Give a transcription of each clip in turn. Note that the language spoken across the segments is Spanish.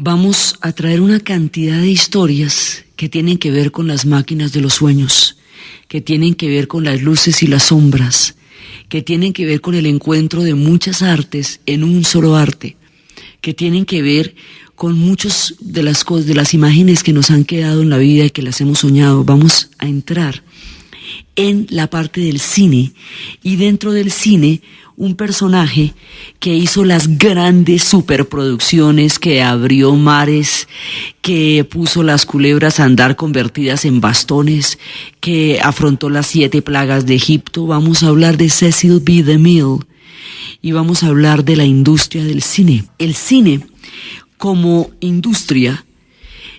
vamos a traer una cantidad de historias que tienen que ver con las máquinas de los sueños, que tienen que ver con las luces y las sombras, que tienen que ver con el encuentro de muchas artes en un solo arte, que tienen que ver con muchas de las imágenes que nos han quedado en la vida y que las hemos soñado. Vamos a entrar en la parte del cine, y dentro del cine un personaje que hizo las grandes superproducciones, que abrió mares, que puso las culebras a andar convertidas en bastones, que afrontó las 7 plagas de Egipto. Vamos a hablar de Cecil B. DeMille y vamos a hablar de la industria del cine. El cine como industria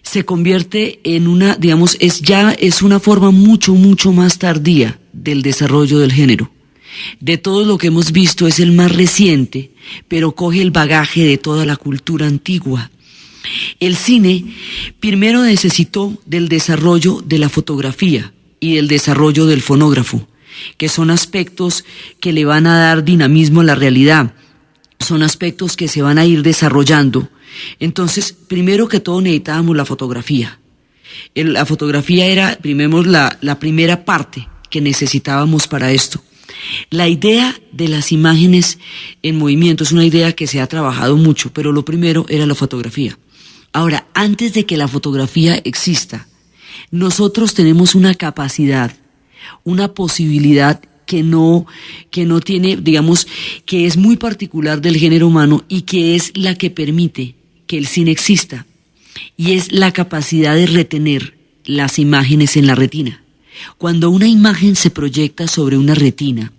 se convierte en una, digamos, es una forma mucho más tardía del desarrollo del género. De todo lo que hemos visto es el más reciente, pero coge el bagaje de toda la cultura antigua. El cine primero necesitó del desarrollo de la fotografía y del desarrollo del fonógrafo, que son aspectos que le van a dar dinamismo a la realidad, son aspectos que se van a ir desarrollando. Entonces, primero que todo necesitábamos la fotografía. La fotografía era, la primera parte que necesitábamos para esto. La idea de las imágenes en movimiento es una idea que se ha trabajado mucho, pero lo primero era la fotografía. Ahora, antes de que la fotografía exista, nosotros tenemos una capacidad, una posibilidad que no tiene, digamos, que es muy particular del género humano y que es la que permite que el cine exista, y es la capacidad de retener las imágenes en la retina. Cuando una imagen se proyecta sobre una retina,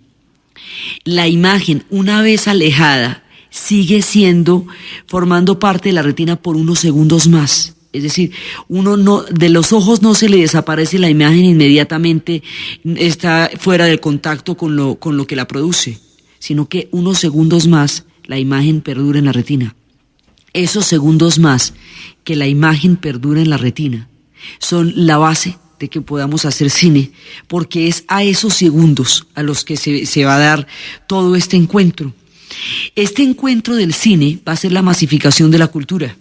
la imagen, una vez alejada, sigue formando parte de la retina por unos segundos más. Es decir, de los ojos no se le desaparece la imagen inmediatamente, está fuera del contacto con lo que la produce, sino que unos segundos más la imagen perdura en la retina. Esos segundos más que la imagen perdura en la retina son la base de que podamos hacer cine, porque es a esos segundos a los que se va a dar todo este encuentro. Este encuentro del cine va a ser la masificación de la cultura,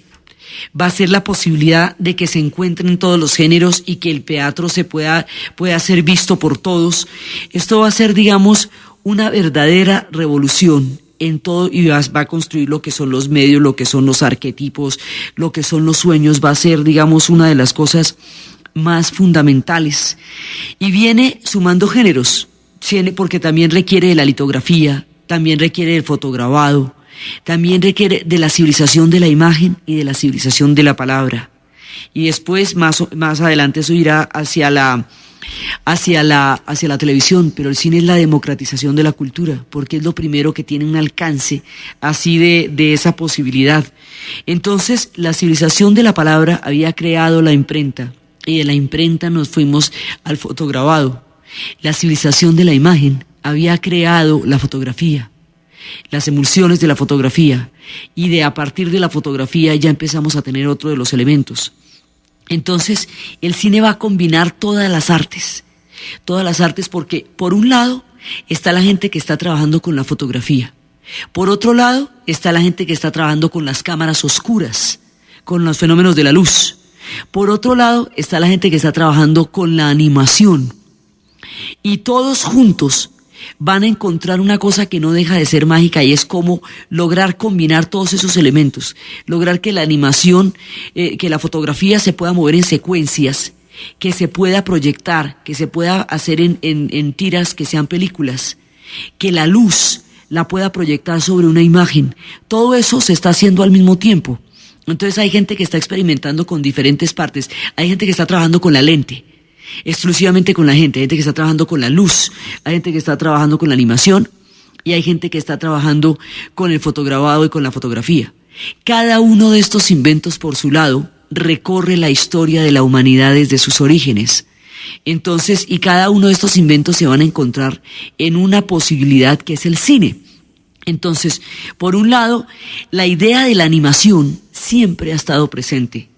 va a ser la posibilidad de que se encuentren todos los géneros y que el teatro pueda ser visto por todos. Esto va a ser, digamos, una verdadera revolución en todo, y va a construir lo que son los medios, lo que son los arquetipos, lo que son los sueños. Va a ser, digamos, una de las cosas más fundamentales, y viene sumando géneros, porque también requiere de la litografía, también requiere del fotograbado, también requiere de la civilización de la imagen y de la civilización de la palabra. Y después, más adelante, eso irá hacia la televisión, pero el cine es la democratización de la cultura, porque es lo primero que tiene un alcance así de esa posibilidad. Entonces, la civilización de la palabra había creado la imprenta, y de la imprenta nos fuimos al fotograbado. La civilización de la imagen había creado la fotografía, las emulsiones de la fotografía, y a partir de la fotografía ya empezamos a tener otro de los elementos. Entonces, el cine va a combinar todas las artes, porque por un lado está la gente que está trabajando con la fotografía, por otro lado está la gente que está trabajando con las cámaras oscuras, con los fenómenos de la luz. Por otro lado está la gente que está trabajando con la animación, y todos juntos van a encontrar una cosa que no deja de ser mágica, y es cómo lograr combinar todos esos elementos, lograr que la animación, que la fotografía se pueda mover en secuencias, que se pueda proyectar, que se pueda hacer en tiras que sean películas, que la luz la pueda proyectar sobre una imagen. Todo eso se está haciendo al mismo tiempo. Entonces hay gente que está experimentando con diferentes partes. Hay gente que está trabajando con la lente, exclusivamente con la gente. Hay gente que está trabajando con la luz, hay gente que está trabajando con la animación, y hay gente que está trabajando con el fotograbado y con la fotografía. Cada uno de estos inventos por su lado recorre la historia de la humanidad desde sus orígenes. Entonces, y cada uno de estos inventos se van a encontrar en una posibilidad que es el cine. Entonces, por un lado, la idea de la animación siempre ha estado presente.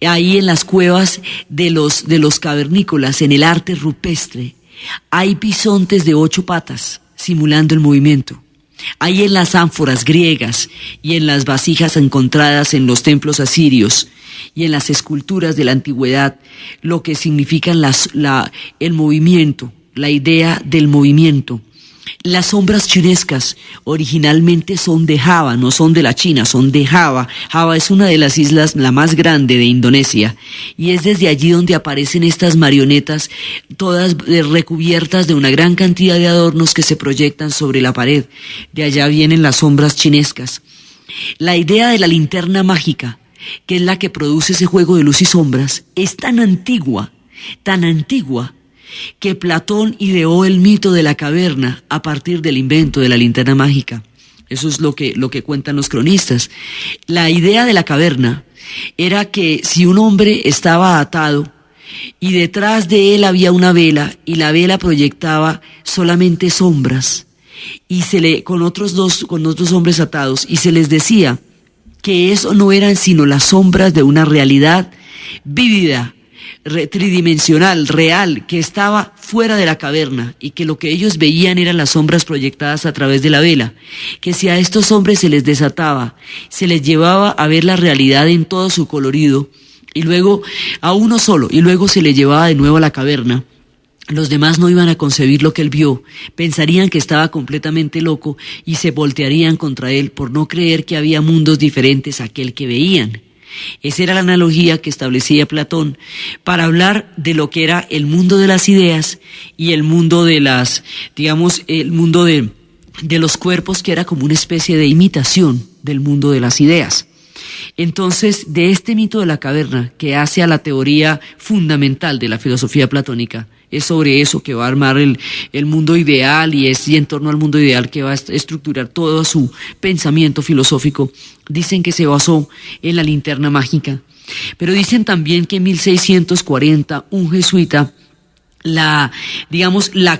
Ahí en las cuevas de los cavernícolas, en el arte rupestre, hay bisontes de 8 patas simulando el movimiento. Hay en las ánforas griegas y en las vasijas encontradas en los templos asirios y en las esculturas de la antigüedad lo que significan el movimiento, la idea del movimiento. Las sombras chinescas originalmente son de Java, no son de la China, son de Java. Java es una de las islas, la más grande de Indonesia, y es desde allí donde aparecen estas marionetas, todas recubiertas de una gran cantidad de adornos que se proyectan sobre la pared. De allá vienen las sombras chinescas. La idea de la linterna mágica, que es la que produce ese juego de luz y sombras, es tan antigua, que Platón ideó el mito de la caverna a partir del invento de la linterna mágica. Eso es lo que cuentan los cronistas. La idea de la caverna era que si un hombre estaba atado y detrás de él había una vela y la vela proyectaba solamente sombras y con otros dos hombres atados, y se les decía que eso no eran sino las sombras de una realidad vívida, tridimensional, real, que estaba fuera de la caverna, y que lo que ellos veían eran las sombras proyectadas a través de la vela, que si a estos hombres se les desataba, se les llevaba a ver la realidad en todo su colorido, y luego a uno solo, y luego se le llevaba de nuevo a la caverna, los demás no iban a concebir lo que él vio, pensarían que estaba completamente loco y se voltearían contra él por no creer que había mundos diferentes a aquel que veían. Esa era la analogía que establecía Platón para hablar de lo que era el mundo de las ideas y el mundo de el mundo de los cuerpos, que era como una especie de imitación del mundo de las ideas. Entonces, de este mito de la caverna, que hace a la teoría fundamental de la filosofía platónica, es sobre eso que va a armar el mundo ideal, y es en torno al mundo ideal que va a estructurar todo su pensamiento filosófico. Dicen que se basó en la linterna mágica, pero dicen también que en 1640 un jesuita la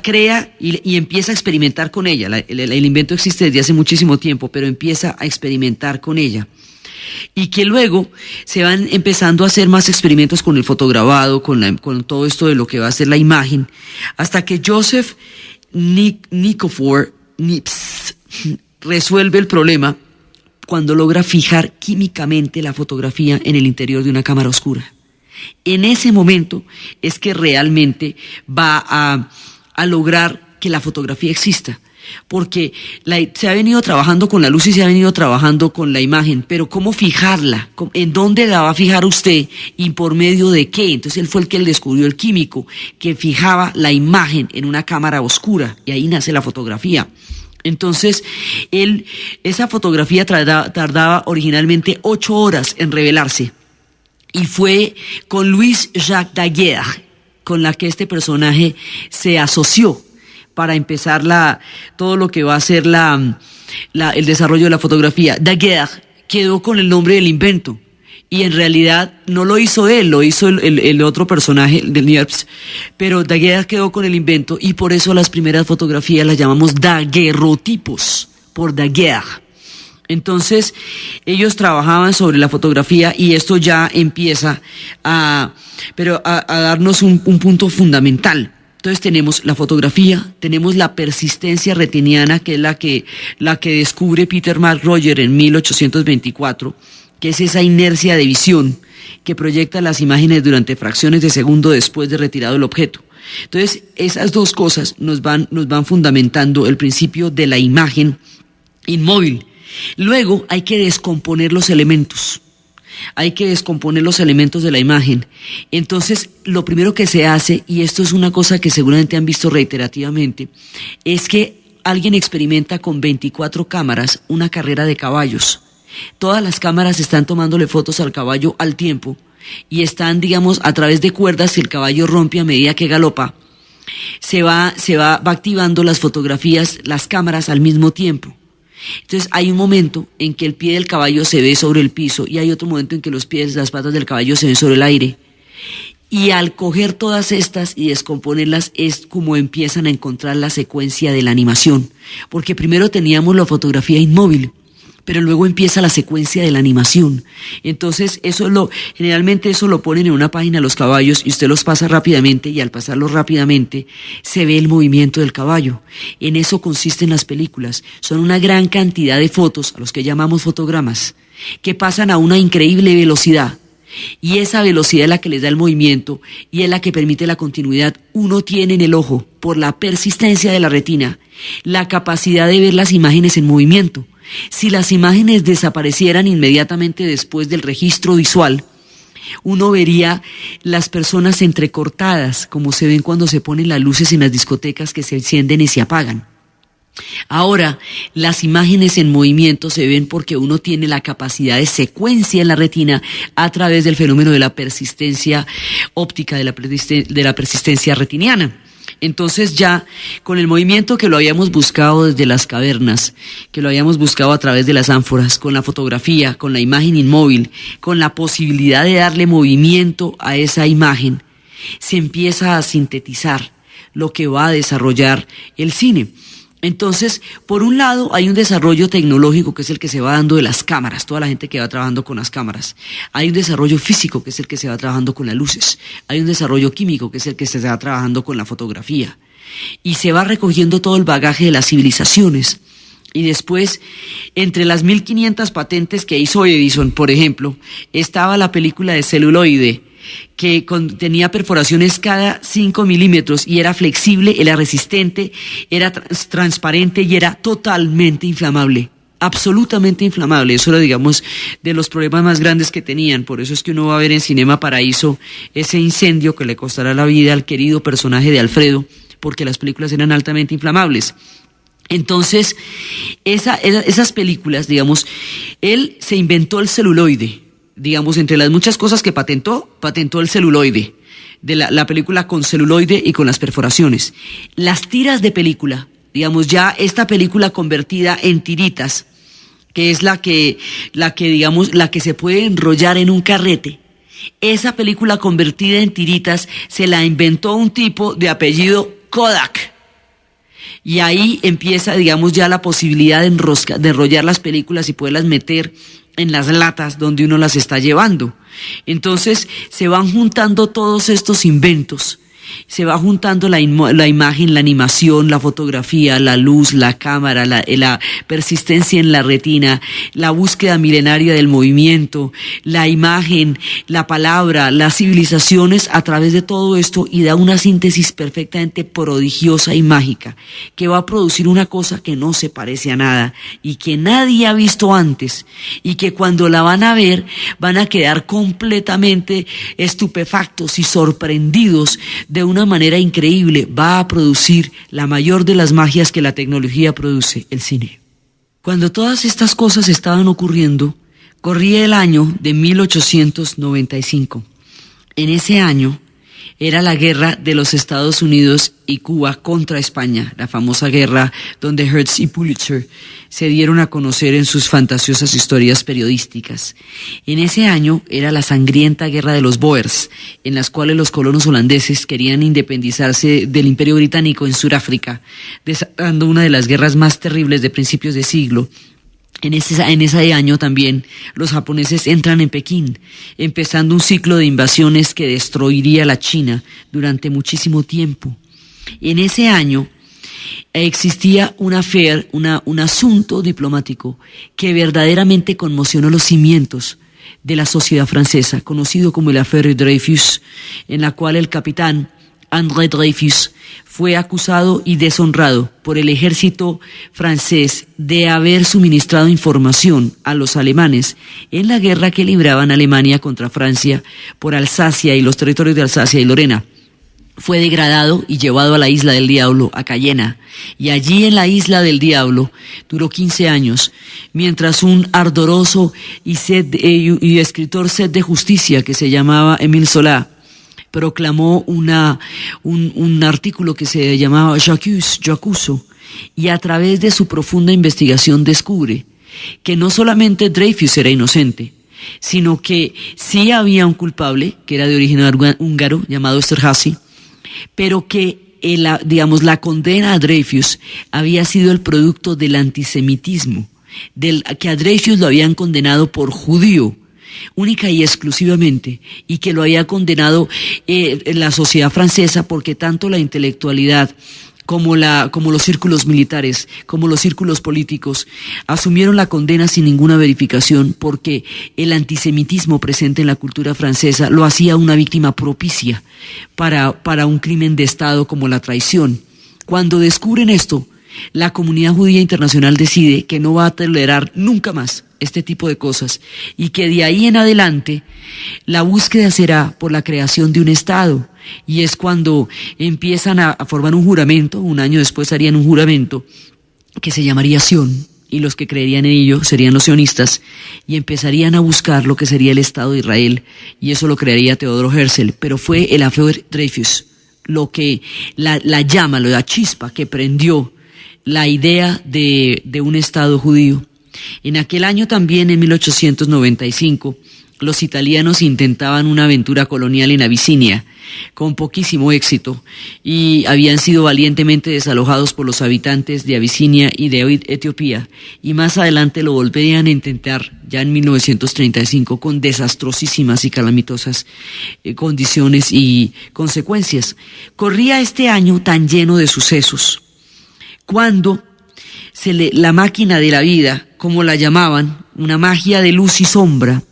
crea y empieza a experimentar con ella. El invento existe desde hace muchísimo tiempo, pero empieza a experimentar con ella. Y que luego se van empezando a hacer más experimentos con el fotograbado, con todo esto de lo que va a ser la imagen, hasta que Joseph Nikifor Niepce resuelve el problema cuando logra fijar químicamente la fotografía en el interior de una cámara oscura. En ese momento es que realmente va a lograr que la fotografía exista. Porque se ha venido trabajando con la luz y se ha venido trabajando con la imagen, pero ¿cómo fijarla? ¿En dónde la va a fijar usted? ¿Y por medio de qué? Entonces él fue el que descubrió, el químico, que fijaba la imagen en una cámara oscura, y ahí nace la fotografía. Entonces, esa fotografía tardaba originalmente 8 horas en revelarse, y fue con Louis Jacques Daguerre con la que este personaje se asoció para empezar todo lo que va a ser el desarrollo de la fotografía. Daguerre quedó con el nombre del invento, y en realidad no lo hizo él, lo hizo el otro personaje del Niepce, pero Daguerre quedó con el invento, y por eso las primeras fotografías las llamamos daguerrotipos, por Daguerre. Entonces ellos trabajaban sobre la fotografía, y esto ya empieza a darnos un punto fundamental. Entonces tenemos la fotografía, tenemos la persistencia retiniana, que es la que descubre Peter McRoger en 1824, que es esa inercia de visión que proyecta las imágenes durante fracciones de segundo después de retirado el objeto. Entonces esas dos cosas nos van fundamentando el principio de la imagen inmóvil. Luego hay que descomponer los elementos. Hay que descomponer los elementos de la imagen. Entonces, lo primero que se hace, y esto es una cosa que seguramente han visto reiterativamente, es que alguien experimenta con 24 cámaras una carrera de caballos. Todas las cámaras están tomándole fotos al caballo al tiempo, y están, a través de cuerdas que el caballo rompe a medida que galopa. Se va activando las fotografías, las cámaras al mismo tiempo. Entonces hay un momento en que el pie del caballo se ve sobre el piso, y hay otro momento en que las patas del caballo se ven sobre el aire. Y al coger todas estas y descomponerlas es como empiezan a encontrar la secuencia de la animación. Porque primero teníamos la fotografía inmóvil, pero luego empieza la secuencia de la animación. Entonces, generalmente eso lo ponen en una página los caballos y usted los pasa rápidamente, y al pasarlos rápidamente se ve el movimiento del caballo. En eso consisten las películas. Son una gran cantidad de fotos, a los que llamamos fotogramas, que pasan a una increíble velocidad. Y esa velocidad es la que les da el movimiento y es la que permite la continuidad. Uno tiene en el ojo, por la persistencia de la retina, la capacidad de ver las imágenes en movimiento. Si las imágenes desaparecieran inmediatamente después del registro visual, uno vería las personas entrecortadas, como se ven cuando se ponen las luces en las discotecas que se encienden y se apagan. Ahora, las imágenes en movimiento se ven porque uno tiene la capacidad de secuencia en la retina a través del fenómeno de la persistencia óptica, de la persistencia retiniana. Entonces ya con el movimiento que lo habíamos buscado desde las cavernas, que lo habíamos buscado a través de las ánforas, con la fotografía, con la imagen inmóvil, con la posibilidad de darle movimiento a esa imagen, se empieza a sintetizar lo que va a desarrollar el cine. Entonces, por un lado, hay un desarrollo tecnológico que es el que se va dando de las cámaras, toda la gente que va trabajando con las cámaras. Hay un desarrollo físico que es el que se va trabajando con las luces. Hay un desarrollo químico que es el que se va trabajando con la fotografía. Y se va recogiendo todo el bagaje de las civilizaciones. Y después, entre las 1500 patentes que hizo Edison, por ejemplo, estaba la película de celuloide, que tenía perforaciones cada 5 milímetros y era flexible, era resistente, era transparente y era totalmente inflamable, absolutamente inflamable. Eso era, digamos, de los problemas más grandes que tenían. Por eso es que uno va a ver en Cinema Paraíso ese incendio que le costará la vida al querido personaje de Alfredo, porque las películas eran altamente inflamables. Entonces, esas películas, digamos, él se inventó el celuloide. Digamos, entre las muchas cosas que patentó el celuloide, de la película con celuloide y con las perforaciones. Las tiras de película, digamos, ya esta película convertida en tiritas, que es la que se puede enrollar en un carrete. Esa película convertida en tiritas se la inventó un tipo de apellido Kodak. Y ahí empieza, digamos, ya la posibilidad de enrollar las películas y poderlas meter en las latas donde uno las está llevando. Entonces se van juntando todos estos inventos, se va juntando la imagen, la animación, la fotografía, la luz, la cámara, la persistencia en la retina, la búsqueda milenaria del movimiento, la imagen, la palabra, las civilizaciones a través de todo esto, y da una síntesis perfectamente prodigiosa y mágica que va a producir una cosa que no se parece a nada y que nadie ha visto antes, y que cuando la van a ver van a quedar completamente estupefactos y sorprendidos de una manera increíble. Va a producir la mayor de las magias que la tecnología produce, el cine. Cuando todas estas cosas estaban ocurriendo, corría el año de 1895. En ese año era la guerra de los Estados Unidos y Cuba contra España, la famosa guerra donde Hertz y Pulitzer se dieron a conocer en sus fantasiosas historias periodísticas. En ese año era la sangrienta guerra de los Boers, en las cuales los colonos holandeses querían independizarse del Imperio Británico en Sudáfrica, desatando una de las guerras más terribles de principios de siglo. En ese año también los japoneses entran en Pekín, empezando un ciclo de invasiones que destruiría la China durante muchísimo tiempo. En ese año existía un asunto diplomático que verdaderamente conmocionó los cimientos de la sociedad francesa, conocido como el Affaire Dreyfus, en la cual el capitán André Dreyfus fue acusado y deshonrado por el ejército francés de haber suministrado información a los alemanes en la guerra que libraban Alemania contra Francia por Alsacia y los territorios de Alsacia y Lorena. Fue degradado y llevado a la Isla del Diablo, a Cayena, y allí en la Isla del Diablo duró 15 años, mientras un ardoroso y escritor sed de justicia que se llamaba Émile Zola proclamó un artículo que se llamaba J'accuse, yo acuso, y a través de su profunda investigación descubre que no solamente Dreyfus era inocente, sino que sí había un culpable, que era de origen húngaro, llamado Esterházy, pero que la condena a Dreyfus había sido el producto del antisemitismo que a Dreyfus lo habían condenado por judío, única y exclusivamente, y que lo había condenado la sociedad francesa, porque tanto la intelectualidad como los círculos militares, como los círculos políticos, asumieron la condena sin ninguna verificación, porque el antisemitismo presente en la cultura francesa lo hacía una víctima propicia para un crimen de Estado como la traición. Cuando descubren esto, la comunidad judía internacional decide que no va a tolerar nunca más este tipo de cosas, y que de ahí en adelante la búsqueda será por la creación de un Estado, y es cuando empiezan a formar un juramento. Un año después harían un juramento que se llamaría Sion, y los que creerían en ello serían los sionistas, y empezarían a buscar lo que sería el Estado de Israel, y eso lo crearía Teodoro Herzl. Pero fue el affaire Dreyfus lo que la llama, la chispa que prendió la idea de un Estado judío. En aquel año también, en 1895, los italianos intentaban una aventura colonial en Abisinia, con poquísimo éxito, y habían sido valientemente desalojados por los habitantes de Abisinia y de Etiopía, y más adelante lo volverían a intentar ya en 1935 con desastrosísimas y calamitosas condiciones y consecuencias. Corría este año tan lleno de sucesos, cuando la máquina de la vida, como la llamaban, una magia de luz y sombra,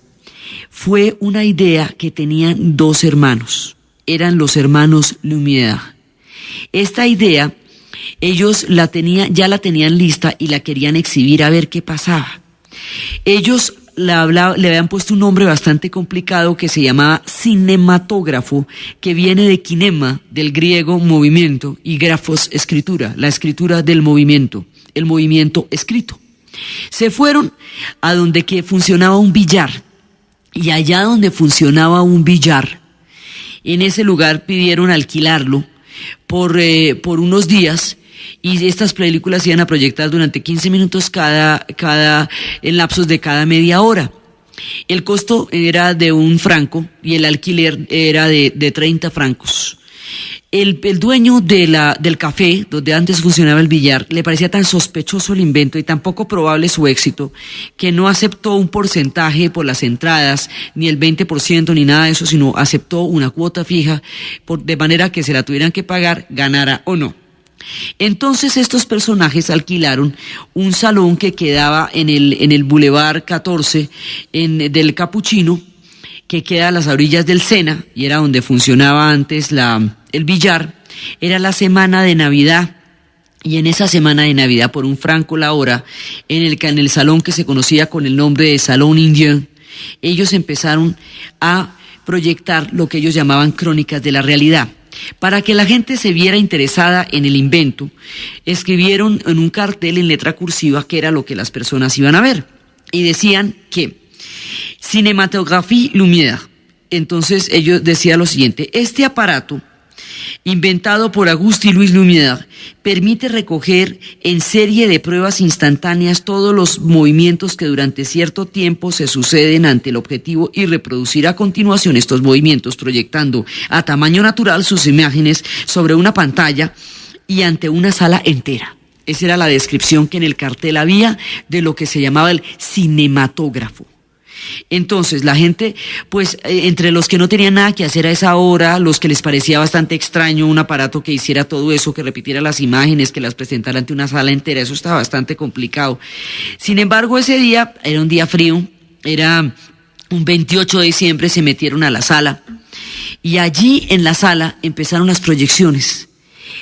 fue una idea que tenían dos hermanos. Eran los hermanos Lumière. Esta idea, ellos ya la tenían lista y la querían exhibir a ver qué pasaba. Ellos le habían puesto un nombre bastante complicado que se llamaba cinematógrafo, que viene de kinema, del griego movimiento, y grafos, escritura, la escritura del movimiento, el movimiento escrito. Se fueron a donde funcionaba un billar, y allá donde funcionaba un billar, en ese lugar pidieron alquilarlo por unos días, y estas películas se iban a proyectar durante 15 minutos en lapsos de cada media hora. El costo era de £1 y el alquiler era de 30 francos. El dueño del café, donde antes funcionaba el billar, le parecía tan sospechoso el invento y tan poco probable su éxito, que no aceptó un porcentaje por las entradas, ni el 20% ni nada de eso, sino aceptó una cuota fija, de manera que se la tuvieran que pagar, ganara o no. Entonces estos personajes alquilaron un salón que quedaba en el Boulevard 14 del Capuchino, que queda a las orillas del Sena, y era donde funcionaba antes el billar. Era la semana de Navidad, y en esa semana de Navidad, por £1 la hora, en el salón que se conocía con el nombre de Salón Indien, ellos empezaron a proyectar lo que ellos llamaban crónicas de la realidad. Para que la gente se viera interesada en el invento, escribieron en un cartel en letra cursiva que era lo que las personas iban a ver, y decían que Cinématographie Lumière. Entonces ellos decían lo siguiente: este aparato, inventado por Auguste y Louis Lumière, permite recoger en serie de pruebas instantáneas todos los movimientos que durante cierto tiempo se suceden ante el objetivo, y reproducir a continuación estos movimientos proyectando a tamaño natural sus imágenes sobre una pantalla y ante una sala entera. Esa era la descripción que en el cartel había de lo que se llamaba el cinematógrafo. Entonces la gente, pues entre los que no tenían nada que hacer a esa hora, los que les parecía bastante extraño un aparato que hiciera todo eso, que repitiera las imágenes, que las presentara ante una sala entera, eso estaba bastante complicado. Sin embargo, ese día era un día frío, era un 28 de diciembre, se metieron a la sala, y allí en la sala empezaron las proyecciones.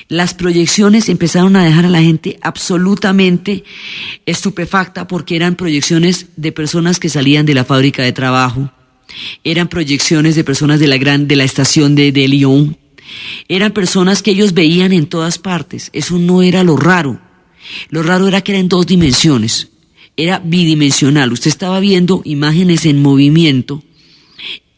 Las proyecciones empezaron a dejar a la gente absolutamente estupefacta, porque eran proyecciones de personas que salían de la fábrica de trabajo, eran proyecciones de personas de la estación de Lyon, eran personas que ellos veían en todas partes. Eso no era lo raro era que era en 2 dimensiones, era bidimensional. Usted estaba viendo imágenes en movimiento,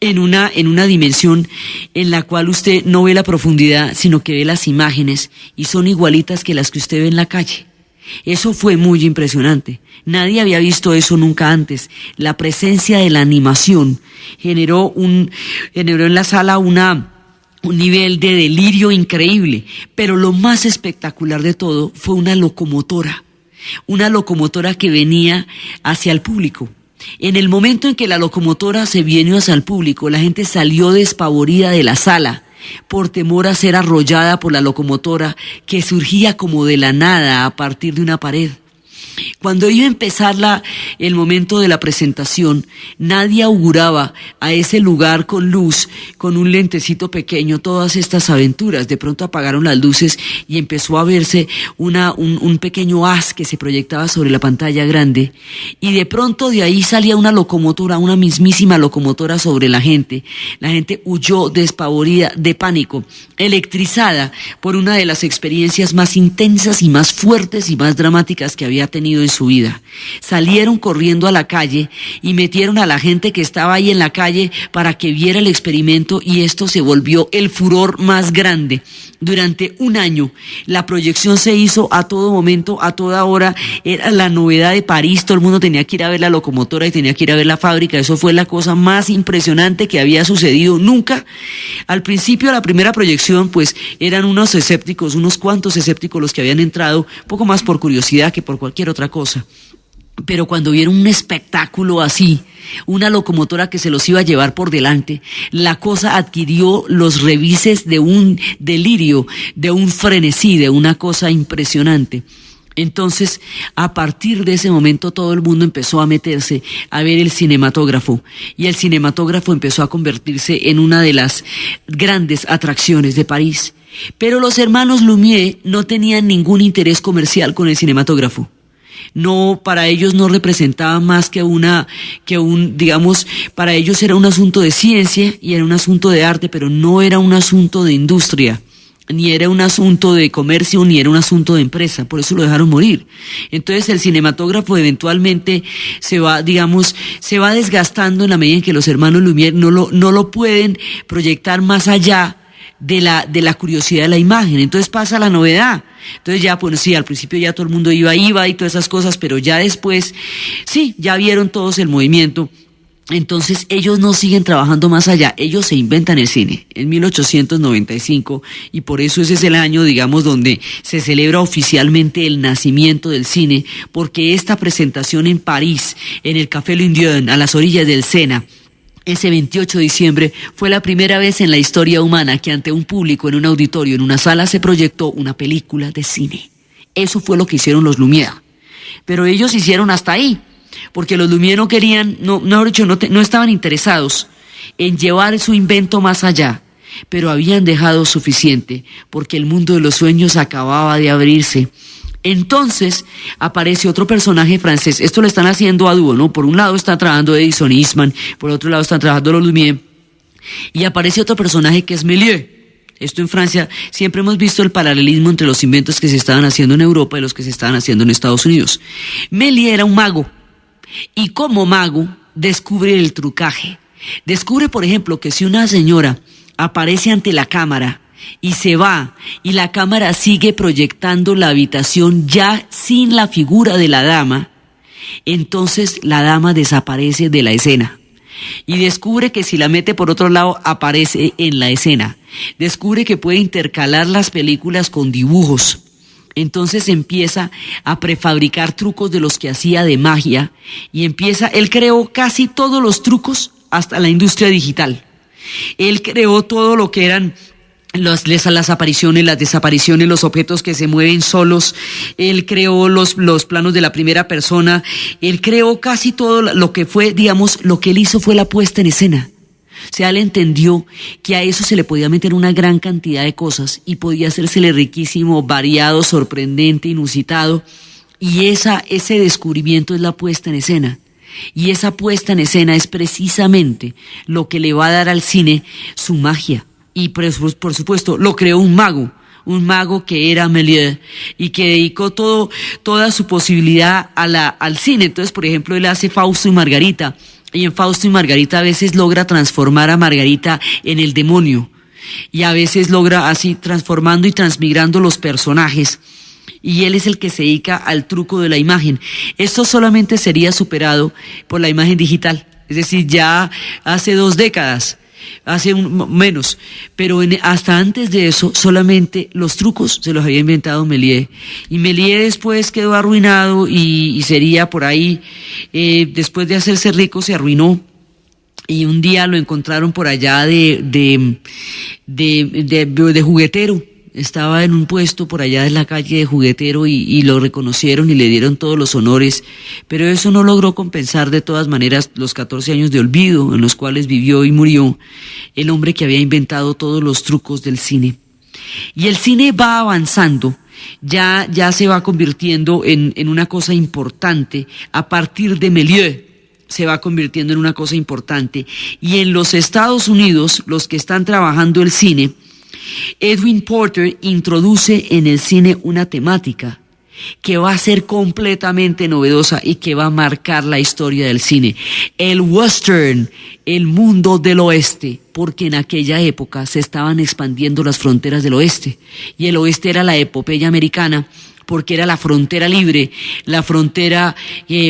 en una dimensión en la cual usted no ve la profundidad, sino que ve las imágenes, y son igualitas que las que usted ve en la calle. Eso fue muy impresionante. Nadie había visto eso nunca antes. La presencia de la animación generó en la sala un nivel de delirio increíble, pero lo más espectacular de todo fue una locomotora. una locomotora que venía hacia el público. En el momento en que la locomotora se vino hacia el público, la gente salió despavorida de la sala por temor a ser arrollada por la locomotora que surgía como de la nada a partir de una pared. Cuando iba a empezar el momento de la presentación, nadie auguraba a ese lugar con luz, con un lentecito pequeño, todas estas aventuras. De pronto apagaron las luces y empezó a verse un pequeño haz que se proyectaba sobre la pantalla grande. Y de pronto de ahí salía una locomotora, una mismísima locomotora sobre la gente. La gente huyó despavorida, de pánico, electrizada por una de las experiencias más intensas y más fuertes y más dramáticas que había tenido en su vida. Salieron corriendo a la calle y metieron a la gente que estaba ahí en la calle para que viera el experimento, y esto se volvió el furor más grande. Durante un año la proyección se hizo a todo momento, a toda hora. Era la novedad de París, todo el mundo tenía que ir a ver la locomotora y tenía que ir a ver la fábrica. Eso fue la cosa más impresionante que había sucedido nunca. Al principio, la primera proyección, pues eran unos escépticos, unos cuantos escépticos los que habían entrado, poco más por curiosidad que por cualquier otra cosa. Pero cuando vieron un espectáculo así, una locomotora que se los iba a llevar por delante, la cosa adquirió los revises de un delirio, de un frenesí, de una cosa impresionante. Entonces, a partir de ese momento, todo el mundo empezó a meterse a ver el cinematógrafo, y el cinematógrafo empezó a convertirse en una de las grandes atracciones de París. Pero los hermanos Lumière no tenían ningún interés comercial con el cinematógrafo. No, para ellos no representaba más digamos, para ellos era un asunto de ciencia y era un asunto de arte, pero no era un asunto de industria, ni era un asunto de comercio, ni era un asunto de empresa. Por eso lo dejaron morir. Entonces el cinematógrafo eventualmente se va desgastando en la medida en que los hermanos Lumière no lo pueden proyectar más allá de la curiosidad de la imagen. Entonces pasa la novedad. Entonces ya, pues sí, al principio ya todo el mundo iba y todas esas cosas, pero ya después, sí, ya vieron todos el movimiento. Entonces ellos no siguen trabajando más allá, ellos se inventan el cine en 1895, y por eso ese es el año, digamos, donde se celebra oficialmente el nacimiento del cine, porque esta presentación en París, en el Café l'Indien, a las orillas del Sena, ese 28 de diciembre, fue la primera vez en la historia humana que ante un público, en un auditorio, en una sala, se proyectó una película de cine. Eso fue lo que hicieron los Lumière. Pero ellos hicieron hasta ahí, porque los Lumière no querían, no estaban interesados en llevar su invento más allá, pero habían dejado suficiente, porque el mundo de los sueños acababa de abrirse. Entonces aparece otro personaje francés. Esto lo están haciendo a dúo, ¿no? Por un lado están trabajando Edison y Eastman, por otro lado están trabajando los Lumière, y aparece otro personaje que es Méliès. Esto en Francia, siempre hemos visto el paralelismo entre los inventos que se estaban haciendo en Europa y los que se estaban haciendo en Estados Unidos. Méliès era un mago, y como mago descubre el trucaje. Descubre, por ejemplo, que si una señora aparece ante la cámara y se va, y la cámara sigue proyectando la habitación ya sin la figura de la dama, entonces la dama desaparece de la escena. Y descubre que si la mete por otro lado, aparece en la escena. Descubre que puede intercalar las películas con dibujos. Entonces empieza a prefabricar trucos de los que hacía de magia, y él creó casi todos los trucos hasta la industria digital. Él creó todo lo que eran las apariciones, las desapariciones, los objetos que se mueven solos. Él creó los planos de la primera persona. Él creó casi todo lo que fue, digamos, lo que él hizo fue la puesta en escena. O sea, él entendió que a eso se le podía meter una gran cantidad de cosas y podía hacérsele riquísimo, variado, sorprendente, inusitado. Y ese descubrimiento es la puesta en escena. Y esa puesta en escena es precisamente lo que le va a dar al cine su magia. Y por supuesto lo creó un mago que era Méliès, y que dedicó toda su posibilidad al cine. Entonces, por ejemplo, él hace Fausto y Margarita, y en Fausto y Margarita a veces logra transformar a Margarita en el demonio, y a veces logra así transformando y transmigrando los personajes, y él es el que se dedica al truco de la imagen. Esto solamente sería superado por la imagen digital, es decir, ya hace 2 décadas. menos, pero hasta antes de eso solamente los trucos se los había inventado Méliès, y Méliès después quedó arruinado y sería por ahí, después de hacerse rico se arruinó, y un día lo encontraron por allá de juguetero. Estaba en un puesto por allá en la calle de juguetero y lo reconocieron y le dieron todos los honores, pero eso no logró compensar de todas maneras los 14 años de olvido en los cuales vivió y murió el hombre que había inventado todos los trucos del cine. Y el cine va avanzando, ya se va convirtiendo en una cosa importante a partir de Méliès. Se va convirtiendo en una cosa importante, y en los Estados Unidos, los que están trabajando el cine, Edwin Porter introduce en el cine una temática que va a ser completamente novedosa y que va a marcar la historia del cine: el western, el mundo del oeste, porque en aquella época se estaban expandiendo las fronteras del oeste, y el oeste era la epopeya americana, porque era la frontera libre, la frontera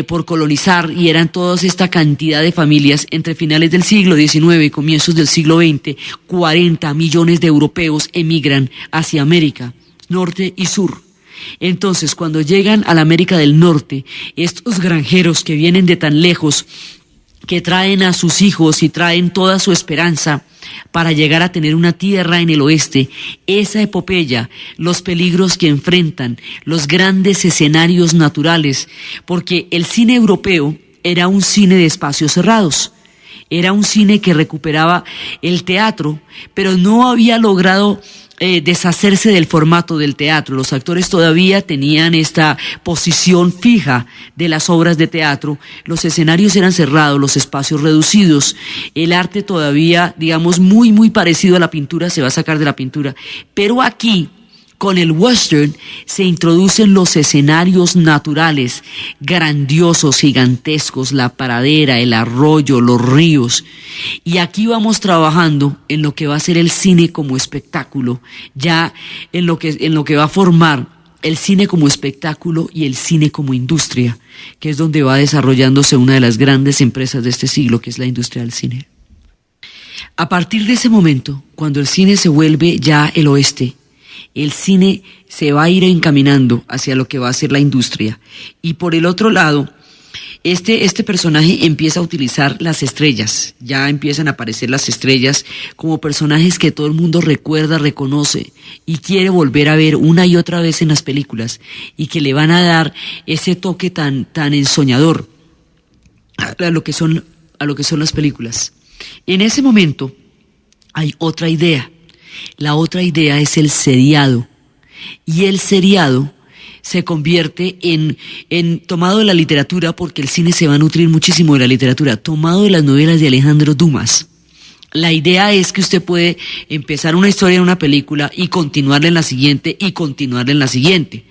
por colonizar, y eran toda esta cantidad de familias. Entre finales del siglo XIX y comienzos del siglo XX, 40 millones de europeos emigran hacia América, norte y sur. Entonces, cuando llegan a la América del Norte, estos granjeros que vienen de tan lejos, que traen a sus hijos y traen toda su esperanza para llegar a tener una tierra en el oeste, esa epopeya, los peligros que enfrentan, los grandes escenarios naturales, porque el cine europeo era un cine de espacios cerrados, era un cine que recuperaba el teatro, pero no había logrado deshacerse del formato del teatro. Los actores todavía tenían esta posición fija de las obras de teatro, los escenarios eran cerrados, los espacios reducidos, el arte todavía, digamos, muy parecido a la pintura, se va a sacar de la pintura, pero aquí, con el western, se introducen los escenarios naturales, grandiosos, gigantescos, la pradera, el arroyo, los ríos. Y aquí vamos trabajando en lo que va a ser el cine como espectáculo, ya en lo que va a formar el cine como espectáculo y el cine como industria, que es donde va desarrollándose una de las grandes empresas de este siglo, que es la industria del cine. A partir de ese momento, cuando el cine se vuelve ya el oeste, el cine se va a ir encaminando hacia lo que va a ser la industria. Y por el otro lado, este personaje empieza a utilizar las estrellas. Ya empiezan a aparecer las estrellas como personajes que todo el mundo recuerda, reconoce y quiere volver a ver una y otra vez en las películas, y que le van a dar ese toque tan ensoñador a lo que son las películas. En ese momento hay otra idea. La otra idea es el seriado, y el seriado se convierte en tomado de la literatura, porque el cine se va a nutrir muchísimo de la literatura, tomado de las novelas de Alejandro Dumas. La idea es que usted puede empezar una historia en una película y continuarla en la siguiente y continuarla en la siguiente.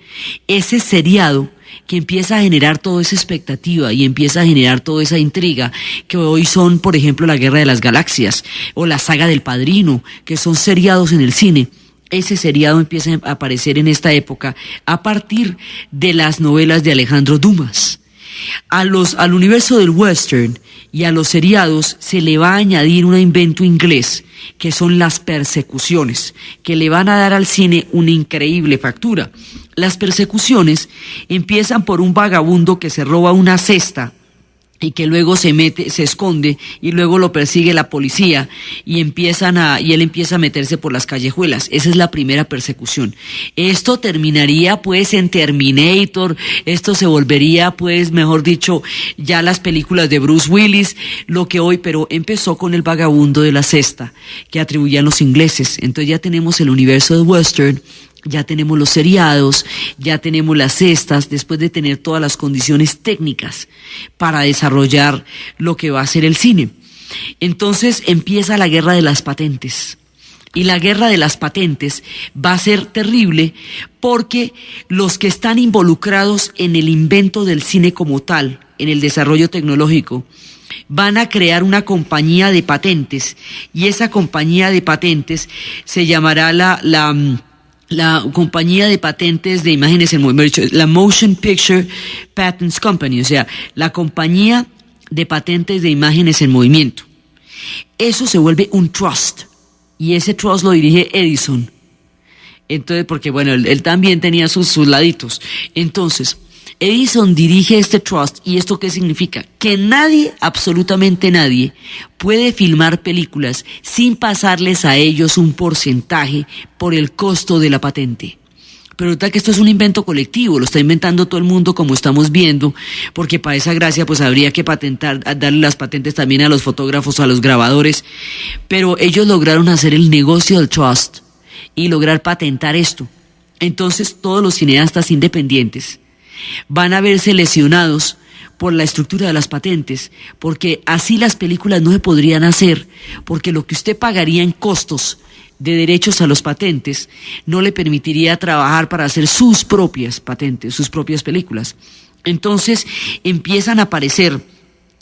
Ese seriado que empieza a generar toda esa expectativa y empieza a generar toda esa intriga, que hoy son, por ejemplo, la Guerra de las Galaxias o la saga del Padrino, que son seriados en el cine. Ese seriado empieza a aparecer en esta época a partir de las novelas de Alejandro Dumas. Al universo del western y a los seriados se le va a añadir un invento inglés, que son las persecuciones, que le van a dar al cine una increíble factura. Las persecuciones empiezan por un vagabundo que se roba una cesta y que luego se esconde, y luego lo persigue la policía y él empieza a meterse por las callejuelas. Esa es la primera persecución. Esto terminaría pues en Terminator, esto se volvería pues, mejor dicho, ya las películas de Bruce Willis, pero empezó con el vagabundo de la cesta que atribuían los ingleses. Entonces ya tenemos el universo del western, ya tenemos los seriados, ya tenemos las cestas, después de tener todas las condiciones técnicas para desarrollar lo que va a ser el cine. Entonces empieza la guerra de las patentes. Y la guerra de las patentes va a ser terrible, porque los que están involucrados en el invento del cine como tal, en el desarrollo tecnológico, van a crear una compañía de patentes, y esa compañía de patentes se llamará la compañía de patentes de imágenes en movimiento, la Motion Picture Patents Company, o sea, la compañía de patentes de imágenes en movimiento. eso se vuelve un trust. Y ese trust lo dirige Edison. Entonces, porque bueno, él también tenía sus laditos. Entonces, Edison dirige este trust. ¿Y esto qué significa? Que nadie, absolutamente nadie, puede filmar películas sin pasarles a ellos un porcentaje por el costo de la patente. Pero resulta que esto es un invento colectivo, lo está inventando todo el mundo como estamos viendo, porque para esa gracia pues habría que patentar, darle las patentes también a los fotógrafos, a los grabadores, pero ellos lograron hacer el negocio del trust y lograr patentar esto. Entonces todos los cineastas independientes van a verse lesionados por la estructura de las patentes, porque así las películas no se podrían hacer, porque lo que usted pagaría en costos de derechos a los patentes no le permitiría trabajar para hacer sus propias patentes, sus propias películas. Entonces empiezan a aparecer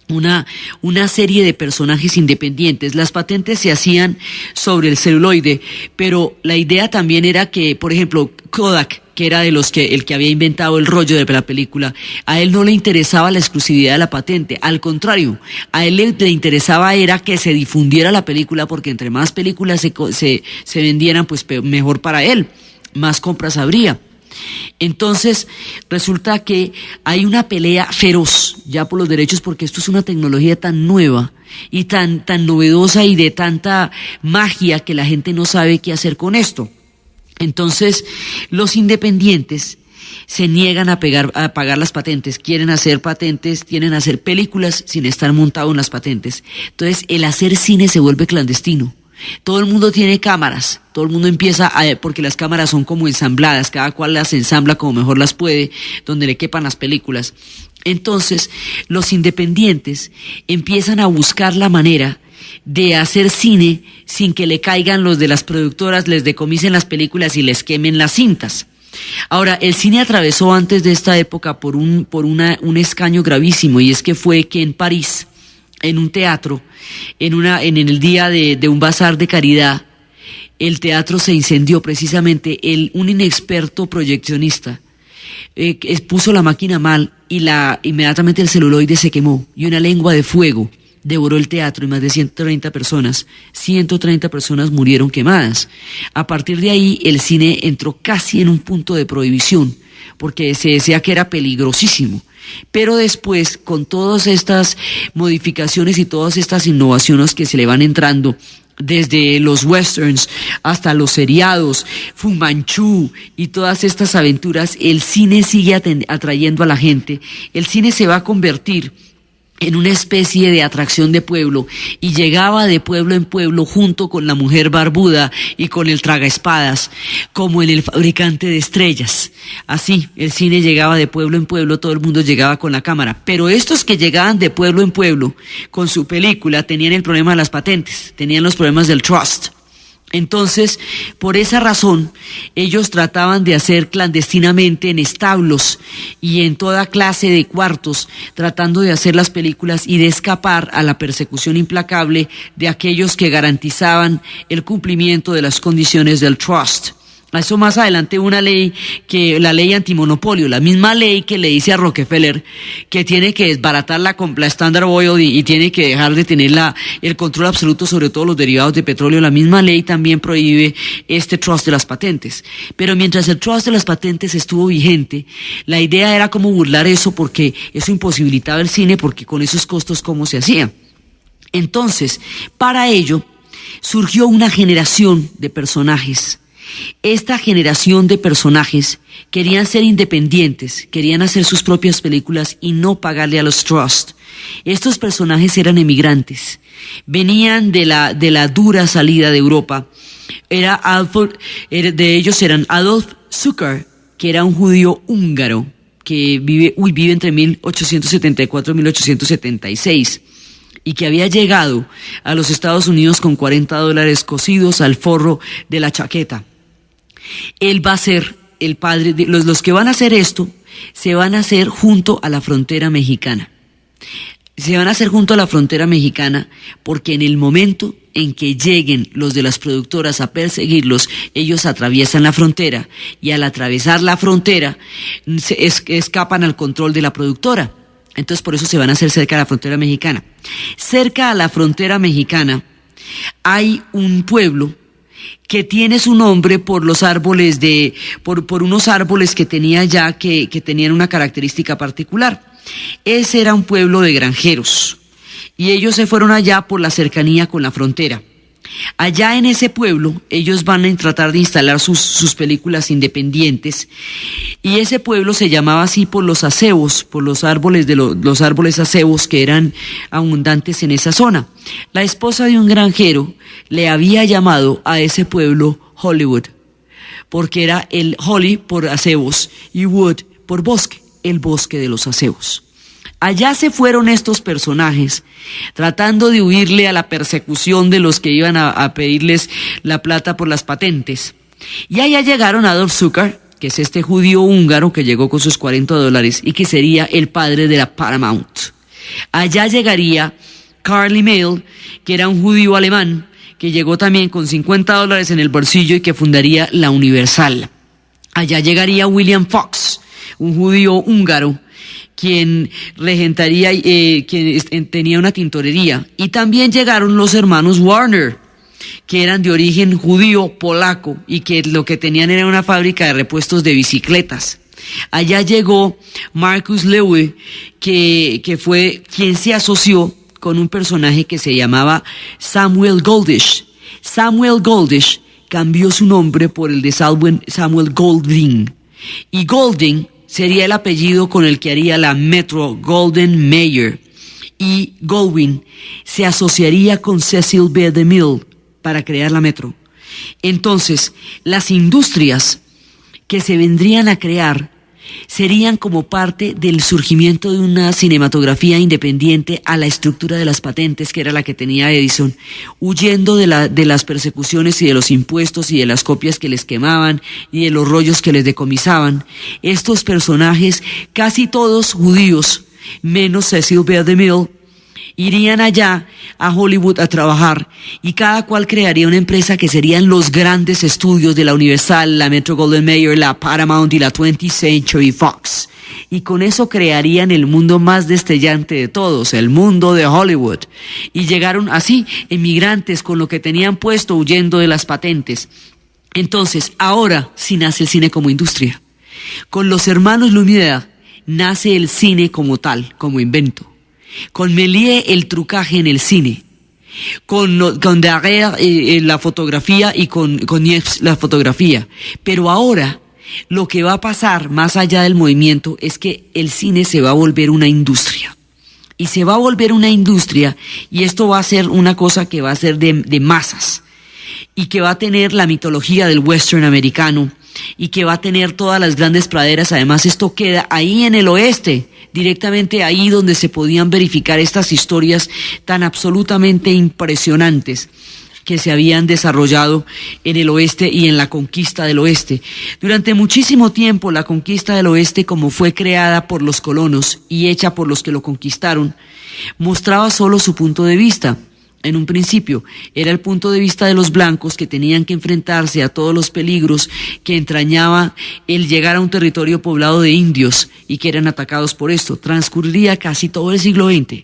una serie de personajes independientes. Las patentes se hacían sobre el celuloide, pero la idea también era que, por ejemplo, Kodak, que era el que había inventado el rollo de la película, a él no le interesaba la exclusividad de la patente, al contrario, a él le interesaba era que se difundiera la película, porque entre más películas se vendieran, pues mejor para él, más compras habría. Entonces resulta que hay una pelea feroz ya por los derechos, porque esto es una tecnología tan nueva y tan novedosa y de tanta magia que la gente no sabe qué hacer con esto. Entonces los independientes se niegan a pagar las patentes, quieren hacer patentes, quieren hacer películas sin estar montado en las patentes. Entonces el hacer cine se vuelve clandestino. Todo el mundo tiene cámaras, todo el mundo empieza porque las cámaras son como ensambladas, cada cual las ensambla como mejor las puede, donde le quepan las películas. Entonces los independientes empiezan a buscar la manera de hacer cine sin que le caigan los de las productoras, les decomisen las películas y les quemen las cintas. Ahora, el cine atravesó antes de esta época por un escaño gravísimo, y es que fue que en París, en un teatro, en el día de un bazar de caridad, el teatro se incendió precisamente. Un inexperto proyeccionista puso la máquina mal y inmediatamente el celuloide se quemó, y una lengua de fuego devoró el teatro, y más de 130 personas murieron quemadas. A partir de ahí el cine entró casi en un punto de prohibición, porque se decía que era peligrosísimo. Pero después, con todas estas modificaciones y todas estas innovaciones que se le van entrando, desde los westerns hasta los seriados, Fu Manchu y todas estas aventuras, el cine sigue atrayendo a la gente. El cine se va a convertir en una especie de atracción de pueblo, y llegaba de pueblo en pueblo junto con la mujer barbuda y con el tragaespadas, como en El fabricante de estrellas. Así, el cine llegaba de pueblo en pueblo, todo el mundo llegaba con la cámara. Pero estos que llegaban de pueblo en pueblo con su película tenían el problema de las patentes, tenían los problemas del trust. Entonces, por esa razón, ellos trataban de hacer clandestinamente en establos y en toda clase de cuartos, tratando de hacer las películas y de escapar a la persecución implacable de aquellos que garantizaban el cumplimiento de las condiciones del trust. A eso más adelante una ley, que la ley antimonopolio, la misma ley que le dice a Rockefeller que tiene que desbaratar la Standard Oil y tiene que dejar de tener el control absoluto sobre todos los derivados de petróleo. La misma ley también prohíbe este trust de las patentes. Pero mientras el trust de las patentes estuvo vigente, la idea era cómo burlar eso, porque eso imposibilitaba el cine, porque con esos costos ¿cómo se hacía? Entonces, para ello surgió una generación de personajes. Esta generación de personajes querían ser independientes, querían hacer sus propias películas y no pagarle a los trusts. Estos personajes eran emigrantes, venían de la dura salida de Europa. De ellos eran Adolf Zucker, que era un judío húngaro que vive entre 1874 y 1876. Y que había llegado a los Estados Unidos con $40 cosidos al forro de la chaqueta. Él va a ser el padre de los que van a hacer esto. Se van a hacer junto a la frontera mexicana. Se van a hacer junto a la frontera mexicana porque en el momento en que lleguen los de las productoras a perseguirlos, ellos atraviesan la frontera, y al atravesar la frontera escapan al control de la productora. Entonces por eso se van a hacer cerca de la frontera mexicana. Cerca a la frontera mexicana hay un pueblo que tiene su nombre por los árboles por unos árboles que tenía allá que tenían una característica particular. Ese era un pueblo de granjeros y ellos se fueron allá por la cercanía con la frontera. Allá en ese pueblo ellos van a tratar de instalar sus películas independientes y ese pueblo se llamaba así por los acebos, por los árboles los árboles acebos que eran abundantes en esa zona. La esposa de un granjero le había llamado a ese pueblo Hollywood, porque era el Holly por acebos y Wood por bosque, el bosque de los acebos. Allá se fueron estos personajes tratando de huirle a la persecución de los que iban a pedirles la plata por las patentes. Y allá llegaron Adolf Zukar, que es este judío húngaro que llegó con sus $40 y que sería el padre de la Paramount. Allá llegaría Carly Mail, que era un judío alemán que llegó también con $50 en el bolsillo y que fundaría la Universal. Allá llegaría William Fox, un judío húngaro quien regentaría, quien tenía una tintorería. Y también llegaron los hermanos Warner, que eran de origen judío polaco y que lo que tenían era una fábrica de repuestos de bicicletas. Allá llegó Marcus Lewy, que fue quien se asoció con un personaje que se llamaba Samuel Goldish. Samuel Goldish cambió su nombre por el de Samuel Goldwyn. Y Goldwyn sería el apellido con el que haría la Metro Golden Mayer. Y Goldwyn se asociaría con Cecil B. DeMille para crear la Metro. Entonces, las industrias que se vendrían a crear serían como parte del surgimiento de una cinematografía independiente a la estructura de las patentes, que era la que tenía Edison, huyendo de las persecuciones y de los impuestos y de las copias que les quemaban y de los rollos que les decomisaban. Estos personajes, casi todos judíos, menos Cecil B. DeMille, irían allá a Hollywood a trabajar y cada cual crearía una empresa que serían los grandes estudios de la Universal, la Metro Goldwyn Mayer, la Paramount y la 20th Century Fox. Y con eso crearían el mundo más destellante de todos, el mundo de Hollywood. Y llegaron así, emigrantes con lo que tenían puesto huyendo de las patentes. Entonces, ahora sí nace el cine como industria. Con los hermanos Lumière nace el cine como tal, como invento. Con Méliès el trucaje en el cine, con Daguerre la fotografía y con Niepce la fotografía. Pero ahora lo que va a pasar más allá del movimiento es que el cine se va a volver una industria. Y se va a volver una industria y esto va a ser una cosa que va a ser de masas y que va a tener la mitología del western americano y que va a tener todas las grandes praderas. Además, esto queda ahí en el oeste, directamente ahí donde se podían verificar estas historias tan absolutamente impresionantes que se habían desarrollado en el oeste y en la conquista del oeste. Durante muchísimo tiempo la conquista del oeste, como fue creada por los colonos y hecha por los que lo conquistaron, mostraba solo su punto de vista. En un principio era el punto de vista de los blancos, que tenían que enfrentarse a todos los peligros que entrañaba el llegar a un territorio poblado de indios y que eran atacados por esto. Transcurriría casi todo el siglo XX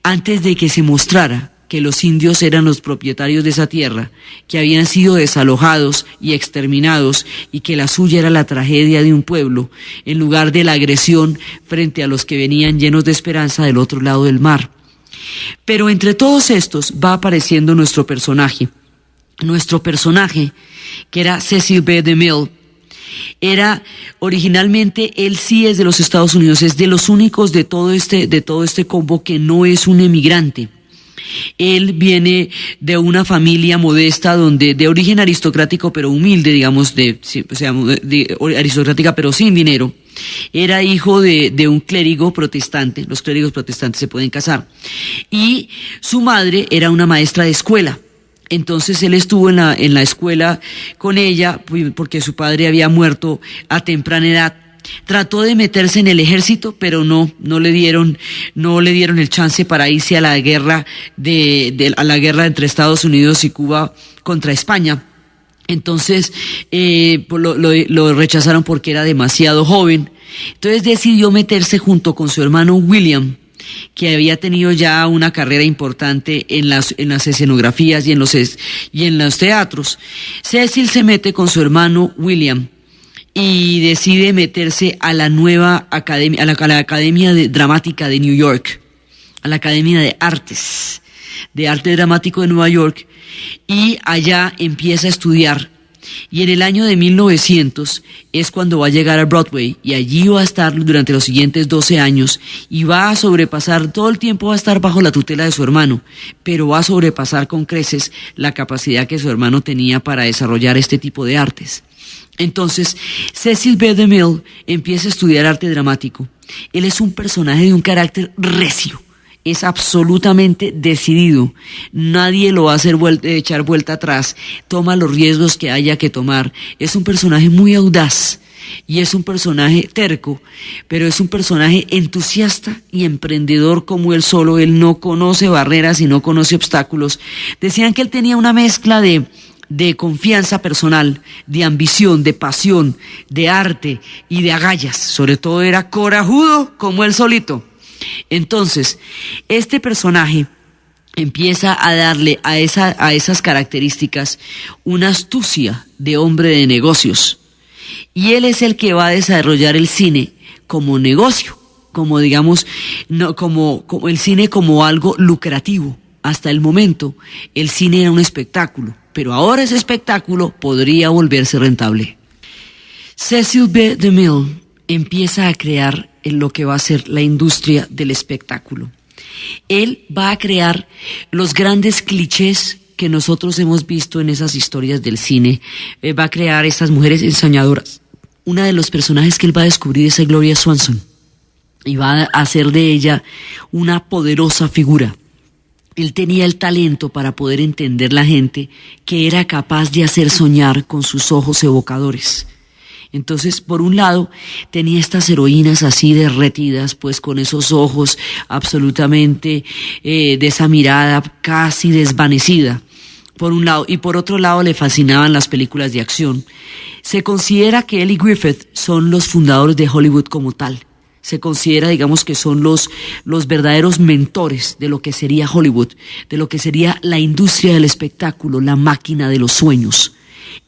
antes de que se mostrara que los indios eran los propietarios de esa tierra, que habían sido desalojados y exterminados y que la suya era la tragedia de un pueblo en lugar de la agresión frente a los que venían llenos de esperanza del otro lado del mar. Pero entre todos estos va apareciendo nuestro personaje, que era Cecil B. DeMille. Era originalmente, él sí es de los Estados Unidos, es de los únicos de todo este combo que no es un emigrante. Él viene de una familia modesta, de origen aristocrático pero humilde, digamos, aristocrática pero sin dinero. Era hijo de un clérigo protestante. Los clérigos protestantes se pueden casar. Y su madre era una maestra de escuela. Entonces él estuvo en la escuela con ella porque su padre había muerto a temprana edad. Trató de meterse en el ejército, pero no le dieron el chance para irse a la guerra a la guerra entre Estados Unidos y Cuba contra España. Entonces lo rechazaron porque era demasiado joven Entonces decidió meterse junto con su hermano William, que había tenido ya una carrera importante en las escenografías y en los teatros. Cecil se mete con su hermano William y decide meterse a la nueva academia, a la Academia Dramática de New York, a la Academia de Arte Dramático de Nueva York, y allá empieza a estudiar. Y en el año de 1900 es cuando va a llegar a Broadway, y allí va a estar durante los siguientes 12 años y va a sobrepasar, todo el tiempo va a estar bajo la tutela de su hermano, pero va a sobrepasar con creces la capacidad que su hermano tenía para desarrollar este tipo de artes. Entonces, Cecil B. DeMille empieza a estudiar arte dramático. Él es un personaje de un carácter recio. Es absolutamente decidido, nadie lo va a hacer echar vuelta atrás, toma los riesgos que haya que tomar. Es un personaje muy audaz y es un personaje terco, pero es un personaje entusiasta y emprendedor como él solo. Él no conoce barreras y no conoce obstáculos. Decían que él tenía una mezcla de confianza personal, de ambición, de pasión, de arte y de agallas. Sobre todo era corajudo como él solito. Entonces, este personaje empieza a darle a esas características una astucia de hombre de negocios. Y él es el que va a desarrollar el cine como negocio, como digamos, no, como el cine como algo lucrativo. Hasta el momento, el cine era un espectáculo, pero ahora ese espectáculo podría volverse rentable. Cecil B. DeMille empieza a crear en lo que va a ser la industria del espectáculo. Él va a crear los grandes clichés que nosotros hemos visto en esas historias del cine. Va a crear esas mujeres ensoñadoras. Una de los personajes que él va a descubrir es a Gloria Swanson y va a hacer de ella una poderosa figura. Él tenía el talento para poder entender la gente, que era capaz de hacer soñar con sus ojos evocadores. Entonces, por un lado, tenía estas heroínas así derretidas, pues con esos ojos absolutamente, de esa mirada casi desvanecida, por un lado. Y por otro lado, le fascinaban las películas de acción. Se considera que él y Griffith son los fundadores de Hollywood como tal. Se considera, digamos, que son los verdaderos mentores de lo que sería Hollywood, de lo que sería la industria del espectáculo, la máquina de los sueños.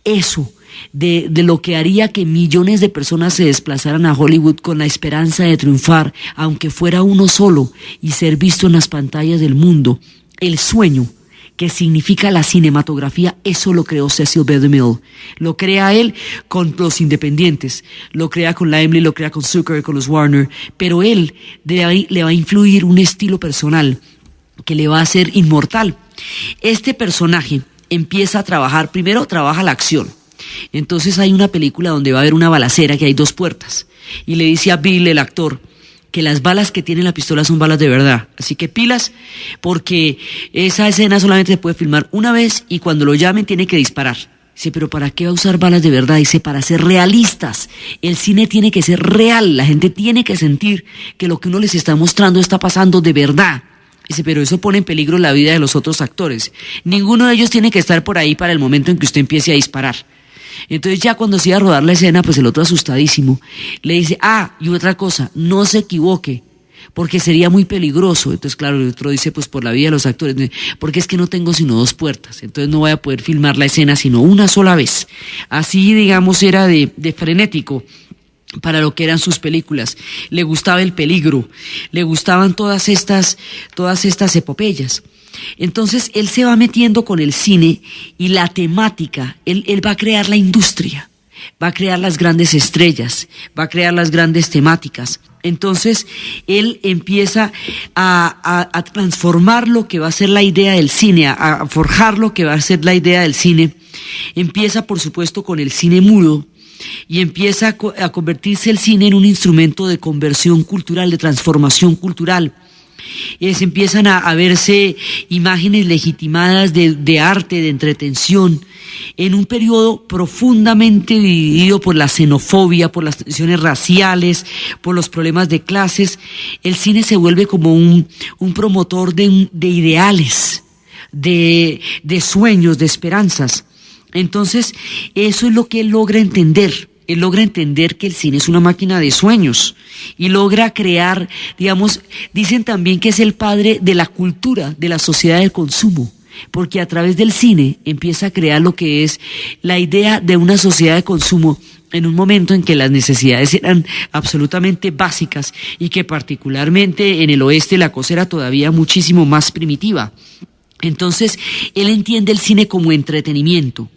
Eso, de lo que haría que millones de personas se desplazaran a Hollywood con la esperanza de triunfar, aunque fuera uno solo, y ser visto en las pantallas del mundo. El sueño, que significa la cinematografía, eso lo creó Cecil B. DeMille. Lo crea él con los independientes, lo crea con Laemmle, lo crea con Zucker, con los Warner, pero él de ahí le va a influir un estilo personal que le va a hacer inmortal. Este personaje empieza a trabajar, primero trabaja la acción. Entonces hay una película donde va a haber una balacera que hay 2 puertas y le dice a Bill, el actor, que las balas que tiene la pistola son balas de verdad, así que pilas, porque esa escena solamente se puede filmar una vez y cuando lo llamen tiene que disparar. Dice, pero ¿para qué va a usar balas de verdad? Dice, para ser realistas. El cine tiene que ser real, la gente tiene que sentir que lo que uno les está mostrando está pasando de verdad. Dice, pero eso pone en peligro la vida de los otros actores. Ninguno de ellos tiene que estar por ahí para el momento en que usted empiece a disparar. Entonces ya cuando se iba a rodar la escena, pues el otro asustadísimo le dice, y otra cosa, no se equivoque, porque sería muy peligroso. Entonces claro, el otro dice, pues por la vida de los actores, porque es que no tengo sino 2 puertas, entonces no voy a poder filmar la escena sino una sola vez. Así, digamos, era de frenético para lo que eran sus películas. Le gustaba el peligro, le gustaban todas estas epopeyas. Entonces él se va metiendo con el cine y la temática, él va a crear la industria, va a crear las grandes estrellas, va a crear las grandes temáticas. Entonces él empieza a transformar lo que va a ser la idea del cine, a forjar lo que va a ser la idea del cine. Empieza por supuesto con el cine mudo y empieza a convertirse el cine en un instrumento de conversión cultural, de transformación cultural. Se empiezan a verse imágenes legitimadas de arte, de entretención, en un periodo profundamente dividido por la xenofobia, por las tensiones raciales, por los problemas de clases. El cine se vuelve como un promotor de ideales, de sueños, de esperanzas. Entonces, eso es lo que él logra entender. Él logra entender que el cine es una máquina de sueños y logra crear, digamos, dicen también que es el padre de la cultura, de la sociedad del consumo, porque a través del cine empieza a crear lo que es la idea de una sociedad de consumo en un momento en que las necesidades eran absolutamente básicas y que particularmente en el oeste la cosa era todavía muchísimo más primitiva. Entonces, él entiende el cine como entretenimiento.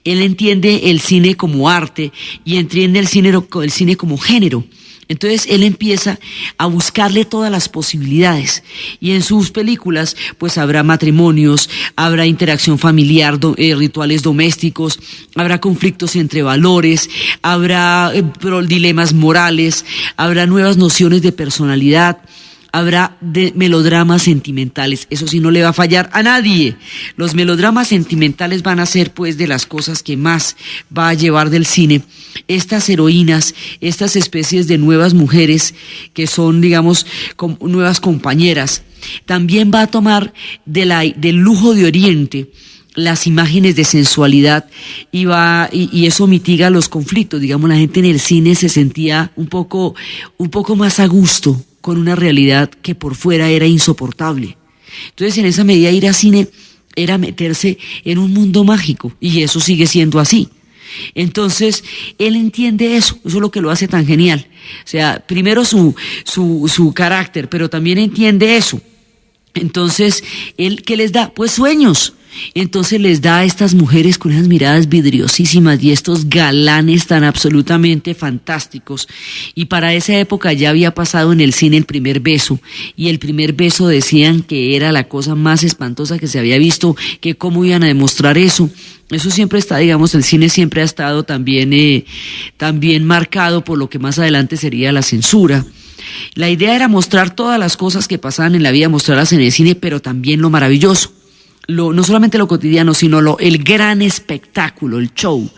Él entiende el cine como arte y entiende el cine como género. Entonces él empieza a buscarle todas las posibilidades y en sus películas pues habrá matrimonios, habrá interacción familiar, rituales domésticos, habrá conflictos entre valores, habrá dilemas morales, habrá nuevas nociones de personalidad. Habrá de melodramas sentimentales, eso sí no le va a fallar a nadie. Los melodramas sentimentales van a ser pues de las cosas que más va a llevar del cine. Estas heroínas, estas especies de nuevas mujeres que son, digamos, nuevas compañeras, también va a tomar del lujo de Oriente las imágenes de sensualidad y eso mitiga los conflictos. Digamos, la gente en el cine se sentía un poco más a gusto con una realidad que por fuera era insoportable. Entonces, en esa medida, ir al cine era meterse en un mundo mágico, y eso sigue siendo así. Entonces, él entiende eso es lo que lo hace tan genial. O sea, primero su carácter, pero también entiende eso. Entonces, ¿él qué les da? Pues sueños. Entonces les da a estas mujeres con esas miradas vidriosísimas y estos galanes tan absolutamente fantásticos. Y para esa época ya había pasado en el cine el primer beso, y el primer beso decían que era la cosa más espantosa que se había visto, que cómo iban a demostrar eso. Eso siempre está, digamos, el cine siempre ha estado también marcado por lo que más adelante sería la censura. La idea era mostrar todas las cosas que pasaban en la vida, mostrarlas en el cine, pero también lo maravilloso. No solamente lo cotidiano, sino el gran espectáculo, el show.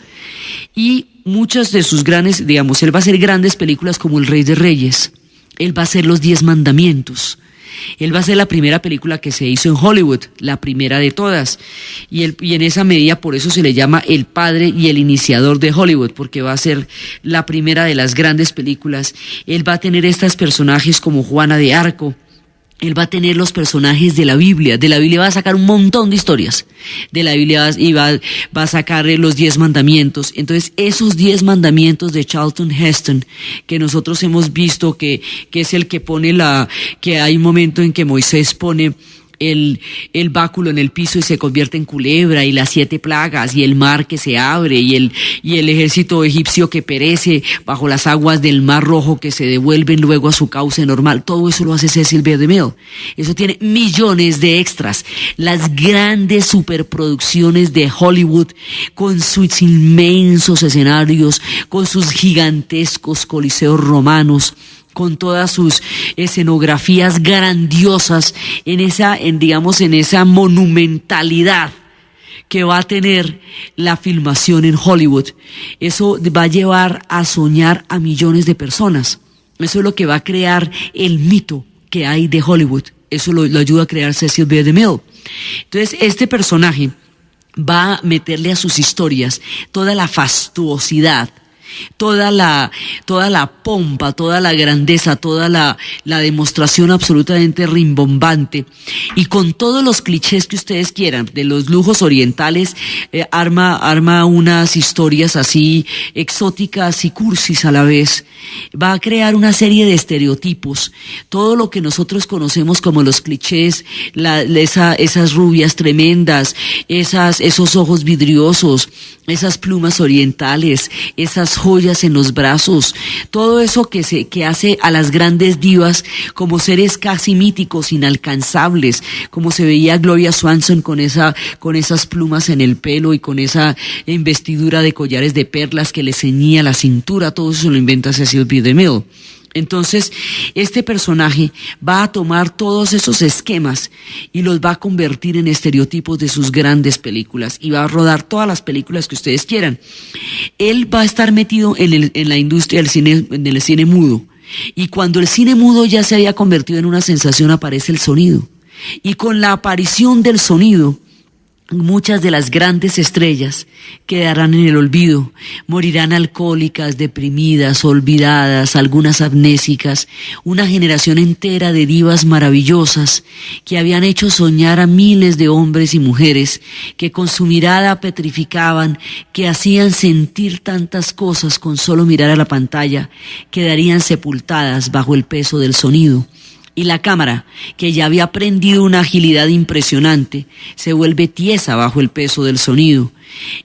Y muchas de sus grandes, digamos, él va a hacer grandes películas como El Rey de Reyes, él va a hacer Los 10 Mandamientos, él va a hacer la primera película que se hizo en Hollywood, la primera de todas, y en esa medida por eso se le llama el padre y el iniciador de Hollywood, porque va a ser la primera de las grandes películas. Él va a tener estos personajes como Juana de Arco. Él va a tener los personajes de la Biblia va a sacar un montón de historias, de la Biblia va a sacar los 10 mandamientos. Entonces esos 10 mandamientos de Charlton Heston, que nosotros hemos visto que es el que pone que hay un momento en que Moisés pone el báculo en el piso y se convierte en culebra, y las 7 plagas, y el mar que se abre, y el ejército egipcio que perece bajo las aguas del Mar Rojo, que se devuelven luego a su cauce normal. Todo eso lo hace Cecil B. DeMille. Eso tiene millones de extras. Las grandes superproducciones de Hollywood, con sus inmensos escenarios, con sus gigantescos coliseos romanos, con todas sus escenografías grandiosas, en esa monumentalidad que va a tener la filmación en Hollywood. Eso va a llevar a soñar a millones de personas. Eso es lo que va a crear el mito que hay de Hollywood. Eso lo ayuda a crear Cecil B. DeMille. Entonces, este personaje va a meterle a sus historias toda la fastuosidad, toda la pompa, toda la grandeza, toda la demostración absolutamente rimbombante, y con todos los clichés que ustedes quieran, de los lujos orientales, arma unas historias así exóticas y cursis a la vez. Va a crear una serie de estereotipos, todo lo que nosotros conocemos como los clichés, esas rubias tremendas, esos ojos vidriosos, esas plumas orientales, esas joyas en los brazos, todo eso que hace a las grandes divas como seres casi míticos, inalcanzables, como se veía Gloria Swanson con esas plumas en el pelo y con esa investidura de collares de perlas que le ceñía la cintura. Todo eso lo inventa Cecil B. DeMille. Entonces, este personaje va a tomar todos esos esquemas y los va a convertir en estereotipos de sus grandes películas, y va a rodar todas las películas que ustedes quieran. Él va a estar metido en la industria del cine mudo, y cuando el cine mudo ya se había convertido en una sensación, aparece el sonido, y con la aparición del sonido muchas de las grandes estrellas quedarán en el olvido, morirán alcohólicas, deprimidas, olvidadas, algunas amnésicas, una generación entera de divas maravillosas que habían hecho soñar a miles de hombres y mujeres, que con su mirada petrificaban, que hacían sentir tantas cosas con solo mirar a la pantalla, quedarían sepultadas bajo el peso del sonido. Y la cámara, que ya había aprendido una agilidad impresionante, se vuelve tiesa bajo el peso del sonido.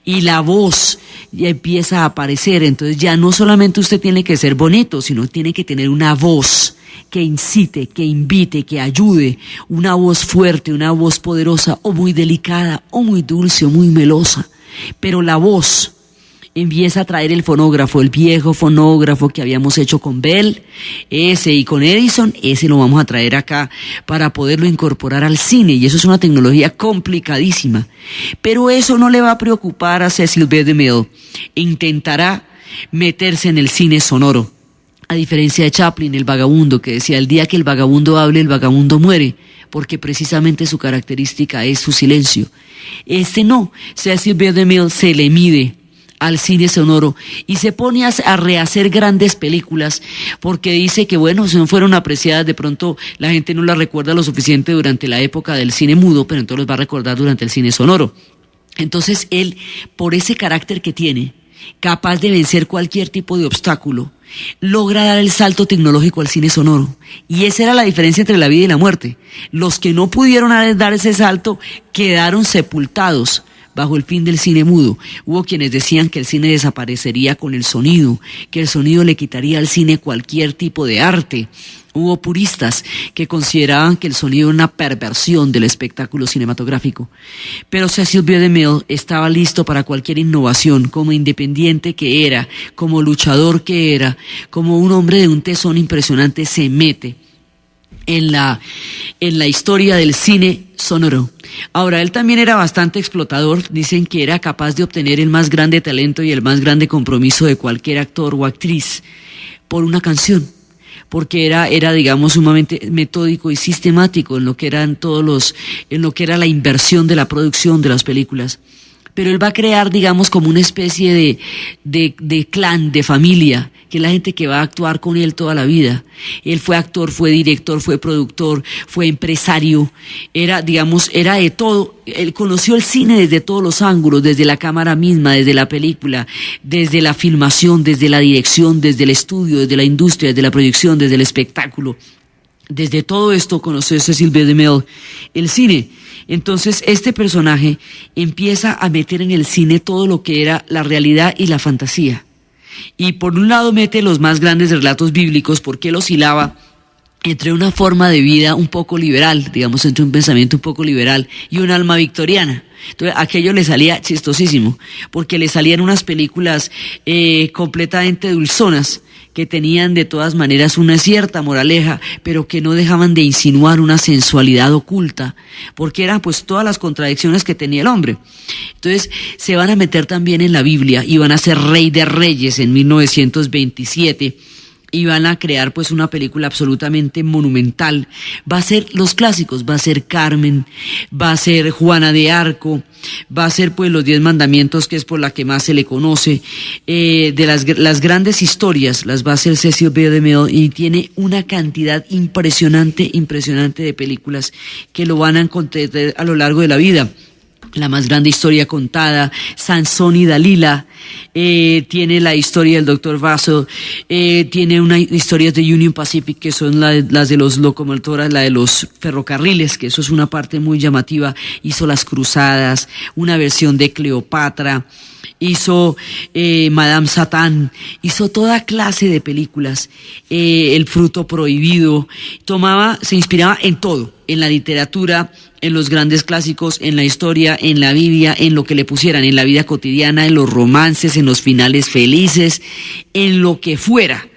Y la voz ya empieza a aparecer. Entonces ya no solamente usted tiene que ser bonito, sino tiene que tener una voz que incite, que invite, que ayude. Una voz fuerte, una voz poderosa, o muy delicada, o muy dulce, o muy melosa. Pero la voz empieza a traer el fonógrafo, el viejo fonógrafo que habíamos hecho con Bell, ese, y con Edison, ese lo vamos a traer acá para poderlo incorporar al cine, y eso es una tecnología complicadísima. Pero eso no le va a preocupar a Cecil B. DeMille. Intentará meterse en el cine sonoro. A diferencia de Chaplin, el vagabundo, que decía: el día que el vagabundo hable, el vagabundo muere, porque precisamente su característica es su silencio. Este no, Cecil B. DeMille se le mide al cine sonoro y se pone a rehacer grandes películas, porque dice que bueno, si no fueron apreciadas, de pronto la gente no las recuerda lo suficiente durante la época del cine mudo, pero entonces los va a recordar durante el cine sonoro. Entonces él, por ese carácter que tiene, capaz de vencer cualquier tipo de obstáculo, logra dar el salto tecnológico al cine sonoro. Y esa era la diferencia entre la vida y la muerte. Los que no pudieron dar ese salto quedaron sepultados bajo el fin del cine mudo. Hubo quienes decían que el cine desaparecería con el sonido, que el sonido le quitaría al cine cualquier tipo de arte. Hubo puristas que consideraban que el sonido era una perversión del espectáculo cinematográfico. Pero Cecil B. DeMille estaba listo para cualquier innovación, como independiente que era, como luchador que era, como un hombre de un tesón impresionante, se mete en la historia del cine sonoro. Ahora, él también era bastante explotador. Dicen que era capaz de obtener el más grande talento y el más grande compromiso de cualquier actor o actriz por una canción, porque era digamos sumamente metódico y sistemático en lo que era la inversión de la producción de las películas. Pero él va a crear, digamos, como una especie de clan, de familia, que es la gente que va a actuar con él toda la vida. Él fue actor, fue director, fue productor, fue empresario, era de todo. Él conoció el cine desde todos los ángulos, desde la cámara misma, desde la película, desde la filmación, desde la dirección, desde el estudio, desde la industria, desde la proyección, desde el espectáculo. Desde todo esto conoció Cecil B. DeMille el cine. Entonces este personaje empieza a meter en el cine todo lo que era la realidad y la fantasía. Y por un lado mete los más grandes relatos bíblicos, porque él oscilaba entre una forma de vida un poco liberal, digamos, entre un pensamiento un poco liberal y un alma victoriana. Entonces aquello le salía chistosísimo, porque le salían unas películas completamente dulzonas, que tenían de todas maneras una cierta moraleja, pero que no dejaban de insinuar una sensualidad oculta, porque eran pues todas las contradicciones que tenía el hombre. Entonces se van a meter también en la Biblia y van a ser Rey de Reyes en 1927, y van a crear pues una película absolutamente monumental. Va a ser los clásicos, va a ser Carmen, va a ser Juana de Arco, va a ser pues los 10 mandamientos, que es por la que más se le conoce. De las grandes historias las va a hacer Cecil B. DeMille, y tiene una cantidad impresionante de películas que lo van a encontrar a lo largo de la vida. La más grande historia contada, Sansón y Dalila, tiene la historia del Dr. Vaso, tiene una historias de Union Pacific, que son las de los locomotoras, la de los ferrocarriles, que eso es una parte muy llamativa. Hizo Las Cruzadas, una versión de Cleopatra, hizo Madame Satán, hizo toda clase de películas, El Fruto Prohibido. Se inspiraba en todo, en la literatura, en los grandes clásicos, en la historia, en la Biblia, en lo que le pusieran, en la vida cotidiana, en los romances, en los finales felices, en lo que fuera.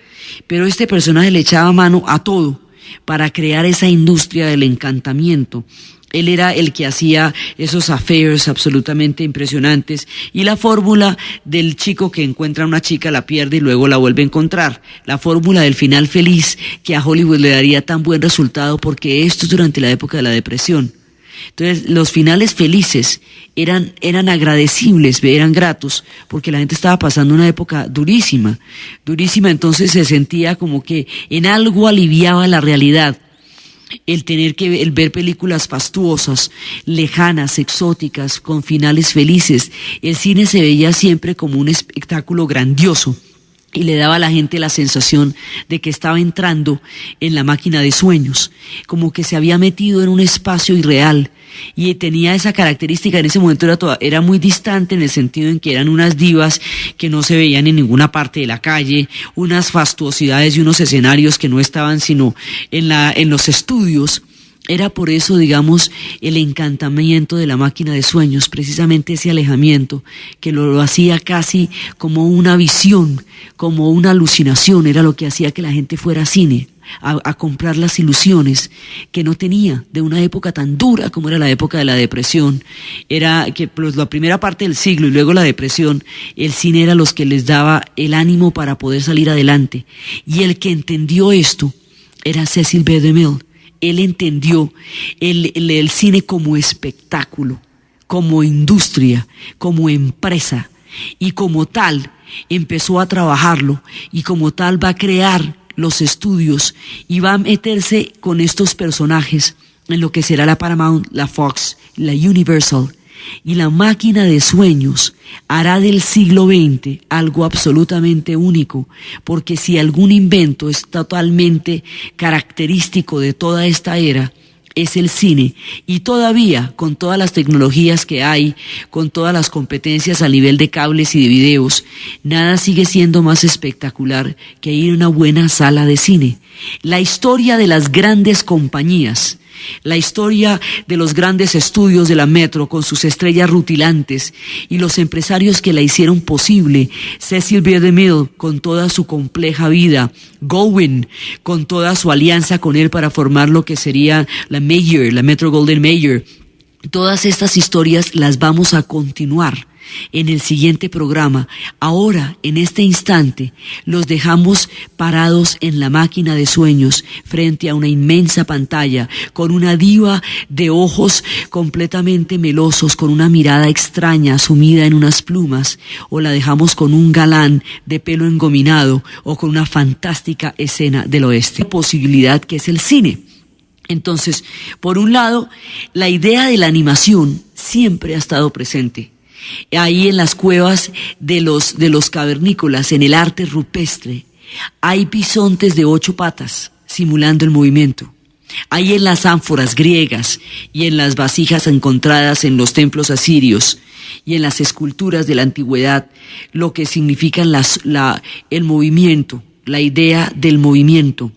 Pero este personaje le echaba mano a todo para crear esa industria del encantamiento. Él era el que hacía esos affairs absolutamente impresionantes, y la fórmula del chico que encuentra a una chica, la pierde y luego la vuelve a encontrar. La fórmula del final feliz, que a Hollywood le daría tan buen resultado, porque esto es durante la época de la depresión. Entonces, los finales felices eran agradecibles, eran gratos, porque la gente estaba pasando una época durísima, entonces se sentía como que en algo aliviaba la realidad. El ver películas fastuosas, lejanas, exóticas, con finales felices. El cine se veía siempre como un espectáculo grandioso y le daba a la gente la sensación de que estaba entrando en la máquina de sueños, como que se había metido en un espacio irreal, y tenía esa característica. En ese momento era muy distante, en el sentido en que eran unas divas que no se veían en ninguna parte de la calle, unas fastuosidades y unos escenarios que no estaban sino en los estudios. Era por eso, digamos, el encantamiento de la máquina de sueños, precisamente ese alejamiento, que lo hacía casi como una visión, como una alucinación, era lo que hacía que la gente fuera a cine, a comprar las ilusiones que no tenía de una época tan dura como era la época de la depresión. Era que pues, la primera parte del siglo y luego la depresión, el cine era los que les daba el ánimo para poder salir adelante. Y el que entendió esto era Cecil B. DeMille. Él entendió el cine como espectáculo, como industria, como empresa, y como tal empezó a trabajarlo, y como tal va a crear los estudios y va a meterse con estos personajes en lo que será la Paramount, la Fox, la Universal. Y la máquina de sueños hará del siglo XX algo absolutamente único, porque si algún invento es totalmente característico de toda esta era, es el cine. Y todavía, con todas las tecnologías que hay, con todas las competencias a nivel de cables y de videos, nada sigue siendo más espectacular que ir a una buena sala de cine. La historia de las grandes compañías, la historia de los grandes estudios de la Metro con sus estrellas rutilantes y los empresarios que la hicieron posible, Cecil B. DeMille con toda su compleja vida, Gowen con toda su alianza con él para formar lo que sería la Metro Golden Mayer. Todas estas historias las vamos a continuar en el siguiente programa. Ahora, en este instante, los dejamos parados en la máquina de sueños frente a una inmensa pantalla con una diva de ojos completamente melosos, con una mirada extraña sumida en unas plumas, o la dejamos con un galán de pelo engominado o con una fantástica escena del oeste. Posibilidad que es el cine. Entonces, por un lado, la idea de la animación siempre ha estado presente. Ahí en las cuevas de los cavernícolas, en el arte rupestre, hay bisontes de 8 patas simulando el movimiento. Ahí en las ánforas griegas y en las vasijas encontradas en los templos asirios y en las esculturas de la antigüedad, lo que significan el movimiento, la idea del movimiento.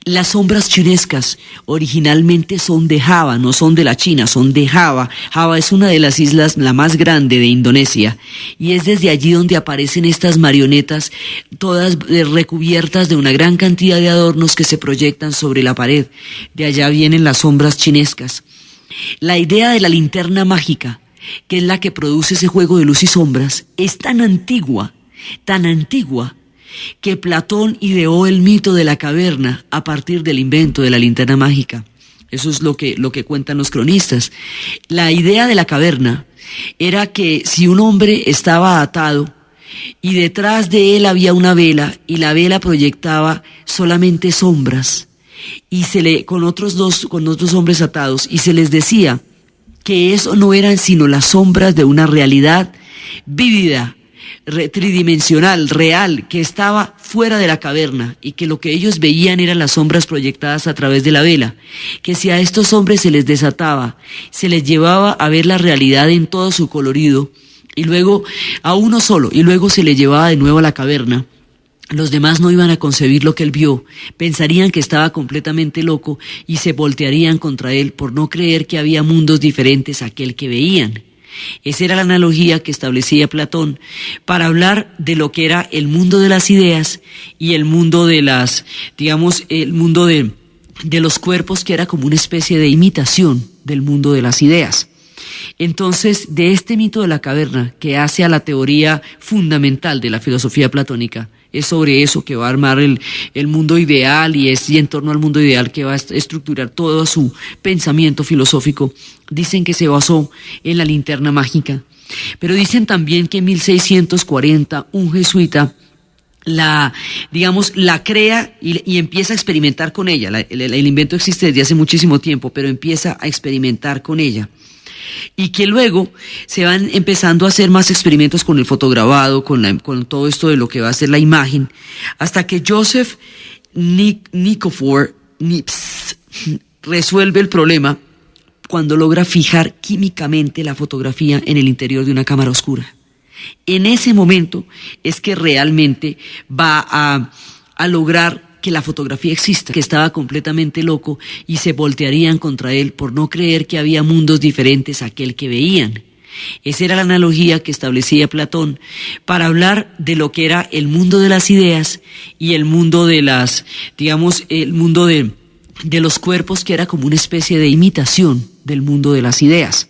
Las sombras chinescas originalmente son de Java, no son de la China, son de Java. Java es una de las islas, la más grande de Indonesia, y es desde allí donde aparecen estas marionetas, todas recubiertas de una gran cantidad de adornos que se proyectan sobre la pared. De allá vienen las sombras chinescas. La idea de la linterna mágica, que es la que produce ese juego de luz y sombras, es tan antigua, que Platón ideó el mito de la caverna a partir del invento de la linterna mágica. Eso es lo que cuentan los cronistas. La idea de la caverna era que si un hombre estaba atado y detrás de él había una vela y la vela proyectaba solamente sombras, y con otros dos hombres atados, y se les decía que eso no eran sino las sombras de una realidad vívida, tridimensional, real, que estaba fuera de la caverna, y que lo que ellos veían eran las sombras proyectadas a través de la vela, que si a estos hombres se les desataba, se les llevaba a ver la realidad en todo su colorido, y luego a uno solo, y luego se le llevaba de nuevo a la caverna, los demás no iban a concebir lo que él vio, pensarían que estaba completamente loco y se voltearían contra él por no creer que había mundos diferentes a aquel que veían. Esa era la analogía que establecía Platón para hablar de lo que era el mundo de las ideas y el mundo de el mundo de los cuerpos, que era como una especie de imitación del mundo de las ideas. Entonces, de este mito de la caverna, que hace a la teoría fundamental de la filosofía platónica, Es sobre eso que va a armar el mundo ideal y en torno al mundo ideal que va a estructurar todo su pensamiento filosófico. Dicen que se basó en la linterna mágica, pero dicen también que en 1640 un jesuita la crea y empieza a experimentar con ella. El invento existe desde hace muchísimo tiempo, pero empieza a experimentar con ella. Y que luego se van empezando a hacer más experimentos con el fotograbado, con todo esto de lo que va a ser la imagen, hasta que Joseph Nikifor Niepce resuelve el problema cuando logra fijar químicamente la fotografía en el interior de una cámara oscura. En ese momento es que realmente va a lograr que la fotografía exista, que estaba completamente loco y se voltearían contra él por no creer que había mundos diferentes a aquel que veían. Esa era la analogía que establecía Platón para hablar de lo que era el mundo de las ideas y el mundo de el mundo de los cuerpos, que era como una especie de imitación del mundo de las ideas.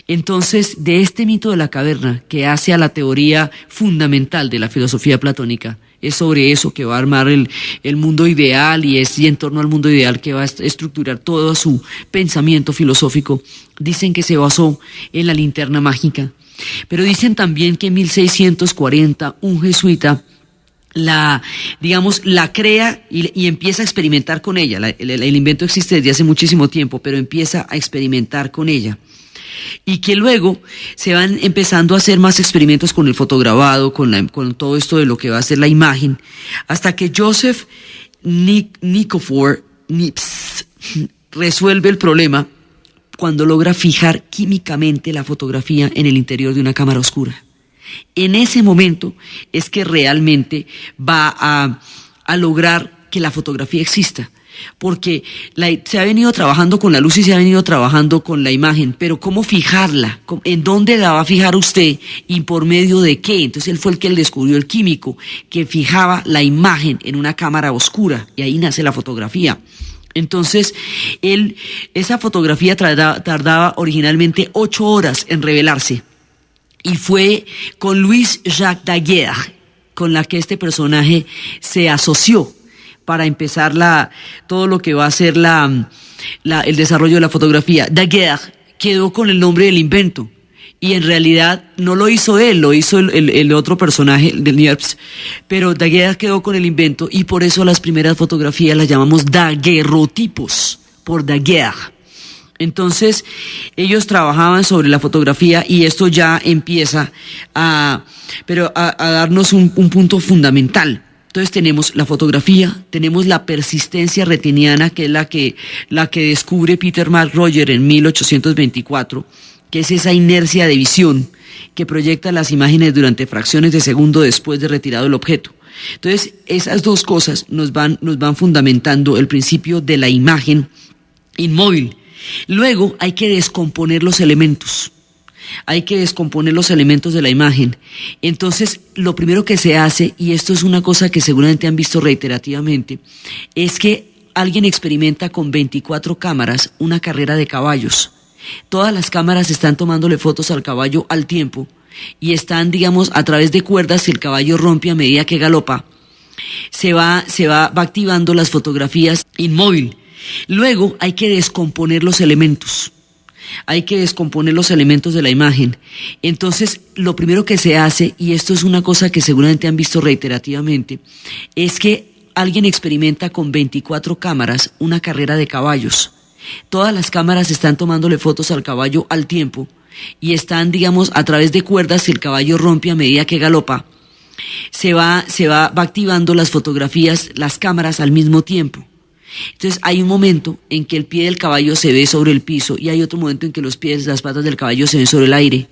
Entonces, de este mito de la caverna, que hace a la teoría fundamental de la filosofía platónica, es sobre eso que va a armar el mundo ideal y en torno al mundo ideal que va a estructurar todo su pensamiento filosófico. Dicen que se basó en la linterna mágica, pero dicen también que en 1640 un jesuita la crea y empieza a experimentar con ella. El invento existe desde hace muchísimo tiempo, pero empieza a experimentar con ella. Y que luego se van empezando a hacer más experimentos con el fotograbado, con todo esto de lo que va a ser la imagen, hasta que Joseph Nikifor Niepce resuelve el problema cuando logra fijar químicamente la fotografía en el interior de una cámara oscura. En ese momento es que realmente va a lograr que la fotografía exista. Porque se ha venido trabajando con la luz y se ha venido trabajando con la imagen, pero ¿cómo fijarla? ¿En dónde la va a fijar usted? ¿Y por medio de qué? Entonces él fue el que descubrió, el químico, que fijaba la imagen en una cámara oscura, y ahí nace la fotografía. Entonces, esa fotografía tardaba originalmente 8 horas en revelarse, y fue con Louis Jacques Daguerre con la que este personaje se asoció para empezar todo lo que va a ser el desarrollo de la fotografía. Daguerre quedó con el nombre del invento, y en realidad no lo hizo él, lo hizo el otro personaje del Niepce, pero Daguerre quedó con el invento, y por eso las primeras fotografías las llamamos daguerrotipos, por Daguerre. Entonces, ellos trabajaban sobre la fotografía, y esto ya empieza a darnos un punto fundamental. Entonces tenemos la fotografía, tenemos la persistencia retiniana, que es la que descubre Peter McRoger en 1824, que es esa inercia de visión que proyecta las imágenes durante fracciones de segundo después de retirado el objeto. Entonces, esas dos cosas nos van fundamentando el principio de la imagen inmóvil. Luego hay que descomponer los elementos. Hay que descomponer los elementos de la imagen. Entonces, lo primero que se hace, y esto es una cosa que seguramente han visto reiterativamente, es que alguien experimenta con 24 cámaras una carrera de caballos. Todas las cámaras están tomándole fotos al caballo al tiempo, y están, a través de cuerdas, si el caballo rompe a medida que galopa, va activando las fotografías inmóvil. Luego hay que descomponer los elementos. Hay que descomponer los elementos de la imagen. Entonces, lo primero que se hace, y esto es una cosa que seguramente han visto reiterativamente, es que alguien experimenta con 24 cámaras una carrera de caballos. Todas las cámaras están tomándole fotos al caballo al tiempo, y están, a través de cuerdas, si el caballo rompe a medida que galopa, va activando las fotografías, las cámaras al mismo tiempo. Entonces hay un momento en que el pie del caballo se ve sobre el piso, y hay otro momento en que las patas del caballo se ven sobre el aire.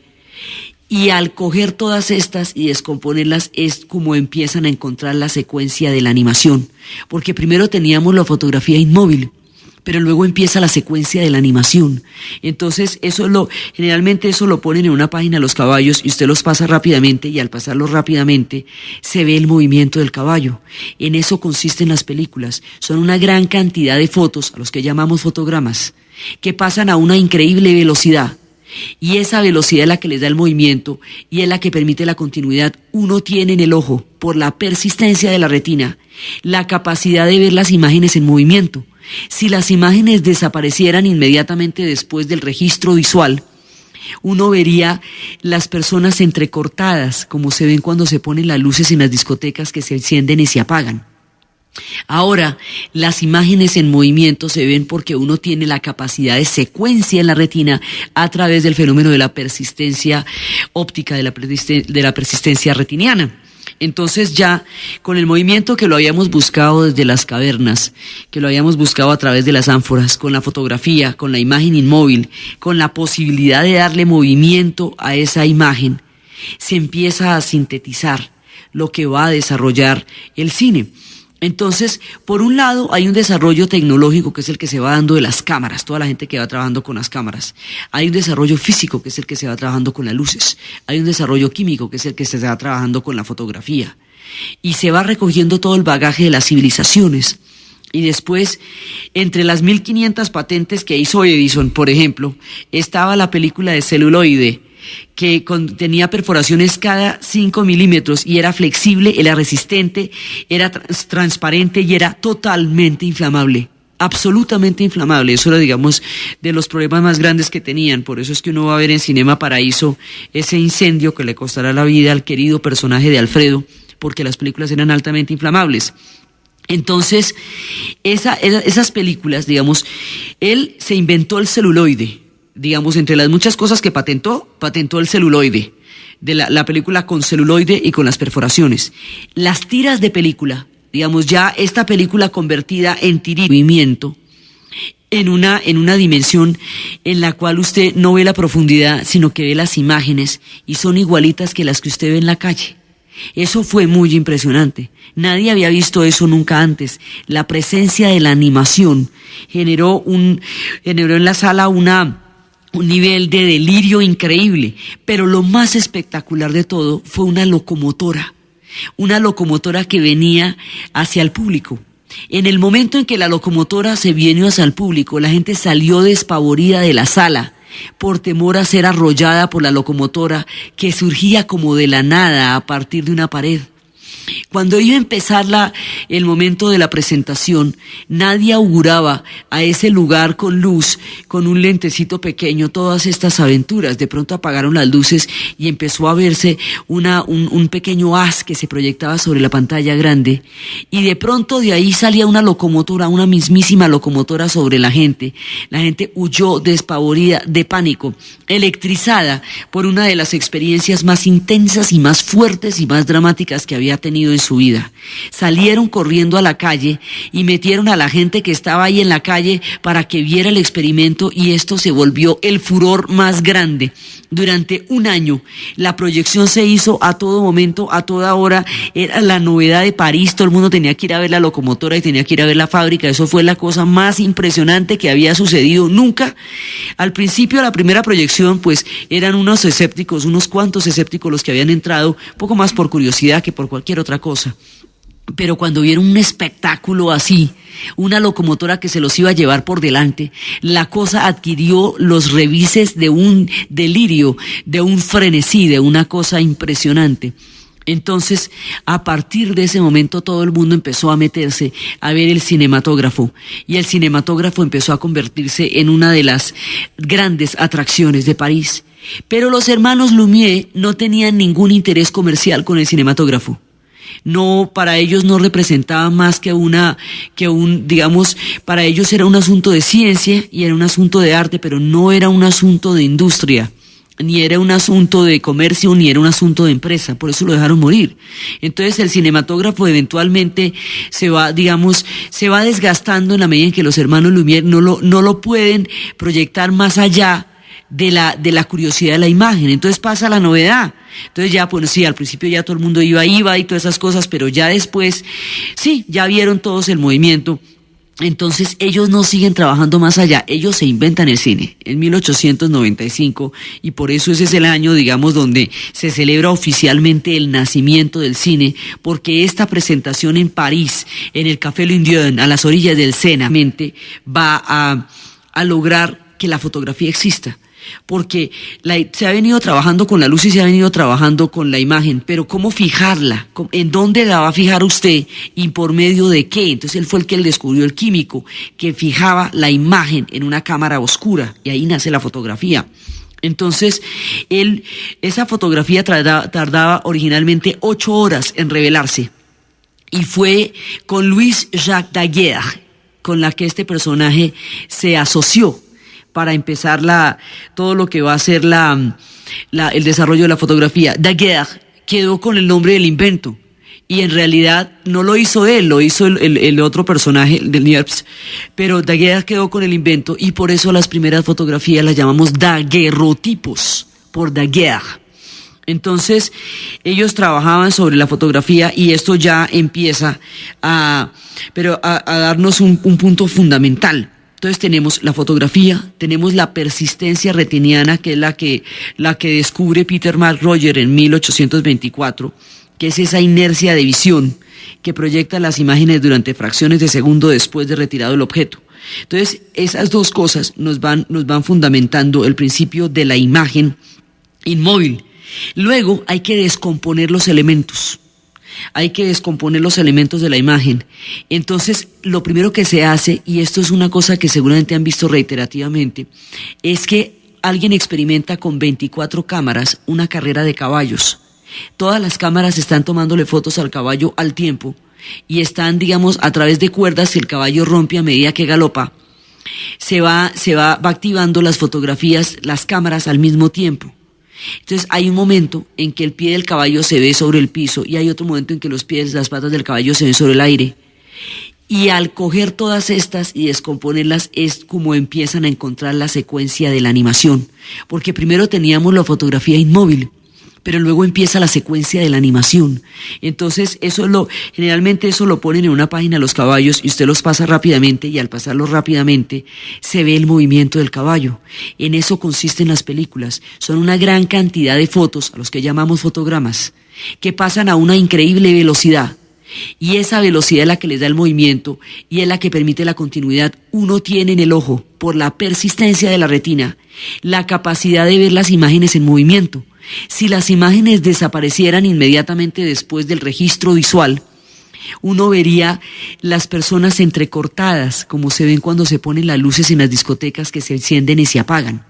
Y al coger todas estas y descomponerlas es como empiezan a encontrar la secuencia de la animación. Porque primero teníamos la fotografía inmóvil, pero luego empieza la secuencia de la animación. Entonces generalmente eso lo ponen en una página los caballos, y usted los pasa rápidamente, y al pasarlos rápidamente se ve el movimiento del caballo. En eso consisten las películas. Son una gran cantidad de fotos, a los que llamamos fotogramas, que pasan a una increíble velocidad. Y esa velocidad es la que les da el movimiento y es la que permite la continuidad. Uno tiene en el ojo, por la persistencia de la retina, la capacidad de ver las imágenes en movimiento. Si las imágenes desaparecieran inmediatamente después del registro visual, uno vería las personas entrecortadas, como se ven cuando se ponen las luces en las discotecas que se encienden y se apagan. Ahora, las imágenes en movimiento se ven porque uno tiene la capacidad de secuencia en la retina a través del fenómeno de la persistencia óptica, de la persistencia retiniana. Entonces ya con el movimiento que lo habíamos buscado desde las cavernas, que lo habíamos buscado a través de las ánforas, con la fotografía, con la imagen inmóvil, con la posibilidad de darle movimiento a esa imagen, se empieza a sintetizar lo que va a desarrollar el cine. Entonces, por un lado, hay un desarrollo tecnológico que es el que se va dando de las cámaras, toda la gente que va trabajando con las cámaras. Hay un desarrollo físico que es el que se va trabajando con las luces. Hay un desarrollo químico que es el que se va trabajando con la fotografía. Y se va recogiendo todo el bagaje de las civilizaciones. Y después, entre las 1500 patentes que hizo Edison, por ejemplo, estaba la película de celuloide, que tenía perforaciones cada 5 milímetros y era flexible, era resistente, era transparente y era totalmente inflamable, absolutamente inflamable. Eso era, digamos, de los problemas más grandes que tenían. Por eso es que uno va a ver en Cinema Paraíso ese incendio que le costará la vida al querido personaje de Alfredo, porque las películas eran altamente inflamables. Entonces, esas películas, digamos, él se inventó el celuloide. Digamos, entre las muchas cosas que patentó el celuloide, de la película con celuloide y con las perforaciones. Las tiras de película, digamos, ya esta película convertida en movimiento, en una dimensión en la cual usted no ve la profundidad, sino que ve las imágenes y son igualitas que las que usted ve en la calle. Eso fue muy impresionante. Nadie había visto eso nunca antes. La presencia de la animación generó en la sala un nivel de delirio increíble, pero lo más espectacular de todo fue una locomotora que venía hacia el público. En el momento en que la locomotora se vino hacia el público, la gente salió despavorida de la sala por temor a ser arrollada por la locomotora que surgía como de la nada a partir de una pared. Cuando iba a empezar el momento de la presentación, nadie auguraba a ese lugar con luz, con un lentecito pequeño, todas estas aventuras. De pronto apagaron las luces y empezó a verse un pequeño haz que se proyectaba sobre la pantalla grande. Y de pronto de ahí salía una locomotora, una mismísima locomotora sobre la gente. La gente huyó despavorida, de pánico, electrizada por una de las experiencias más intensas y más fuertes y más dramáticas que había tenido en su vida. Salieron corriendo a la calle y metieron a la gente que estaba ahí en la calle para que viera el experimento, y esto se volvió el furor más grande. Durante un año la proyección se hizo a todo momento, a toda hora. Era la novedad de París. Todo el mundo tenía que ir a ver la locomotora y tenía que ir a ver la fábrica. Eso fue la cosa más impresionante que había sucedido nunca. Al principio, la primera proyección, pues eran unos cuantos escépticos los que habían entrado, poco más por curiosidad que por cualquier otra cosa. Pero cuando vieron un espectáculo así, una locomotora que se los iba a llevar por delante, la cosa adquirió los revises de un delirio, de un frenesí, de una cosa impresionante. Entonces, a partir de ese momento, todo el mundo empezó a meterse a ver el cinematógrafo, y el cinematógrafo empezó a convertirse en una de las grandes atracciones de París. Pero los hermanos Lumière no tenían ningún interés comercial con el cinematógrafo. No, para ellos no representaba más digamos, para ellos era un asunto de ciencia y era un asunto de arte, pero no era un asunto de industria, ni era un asunto de comercio, ni era un asunto de empresa. Por eso lo dejaron morir. Entonces el cinematógrafo eventualmente se va desgastando en la medida en que los hermanos Lumière no lo pueden proyectar más allá de la curiosidad de la imagen. Entonces pasa la novedad. Entonces ya, pues sí, al principio ya todo el mundo iba y todas esas cosas, pero ya después, sí, ya vieron todos el movimiento. Entonces ellos no siguen trabajando más allá, ellos se inventan el cine en 1895, y por eso ese es el año, digamos, donde se celebra oficialmente el nacimiento del cine, porque esta presentación en París, en el Café L'Indienne, a las orillas del Sena, va a lograr que la fotografía exista. porque se ha venido trabajando con la luz y se ha venido trabajando con la imagen, pero ¿cómo fijarla? ¿En dónde la va a fijar usted y por medio de qué? Entonces él fue el que descubrió el químico que fijaba la imagen en una cámara oscura y ahí nace la fotografía. Entonces, esa fotografía tardaba originalmente 8 horas en revelarse y fue con Louis Jacques Daguerre con la que este personaje se asoció para empezar todo lo que va a ser el desarrollo de la fotografía. Daguerre quedó con el nombre del invento y en realidad no lo hizo él, lo hizo el otro personaje del Niepce, pero Daguerre quedó con el invento y por eso las primeras fotografías las llamamos daguerrotipos, por Daguerre. Entonces ellos trabajaban sobre la fotografía y esto ya empieza a darnos un punto fundamental. Entonces tenemos la fotografía, tenemos la persistencia retiniana, que es la que descubre Peter McRoger en 1824, que es esa inercia de visión que proyecta las imágenes durante fracciones de segundo después de retirado el objeto. Entonces esas dos cosas nos van fundamentando el principio de la imagen inmóvil. Luego hay que descomponer los elementos. Hay que descomponer los elementos de la imagen. Entonces, lo primero que se hace, y esto es una cosa que seguramente han visto reiterativamente, es que alguien experimenta con 24 cámaras una carrera de caballos. Todas las cámaras están tomándole fotos al caballo al tiempo y están, digamos, a través de cuerdas. Si el caballo rompe a medida que galopa, va activando las fotografías, las cámaras al mismo tiempo. Entonces hay un momento en que el pie del caballo se ve sobre el piso y hay otro momento en que los pies, las patas del caballo se ven sobre el aire. Y al coger todas estas y descomponerlas es como empiezan a encontrar la secuencia de la animación. Porque primero teníamos la fotografía inmóvil, pero luego empieza la secuencia de la animación. Entonces generalmente eso lo ponen en una página los caballos y usted los pasa rápidamente y al pasarlos rápidamente se ve el movimiento del caballo. En eso consisten las películas. Son una gran cantidad de fotos, a los que llamamos fotogramas, que pasan a una increíble velocidad. Y esa velocidad es la que les da el movimiento y es la que permite la continuidad. Uno tiene en el ojo, por la persistencia de la retina, la capacidad de ver las imágenes en movimiento. Si las imágenes desaparecieran inmediatamente después del registro visual, uno vería las personas entrecortadas, como se ven cuando se ponen las luces en las discotecas que se encienden y se apagan.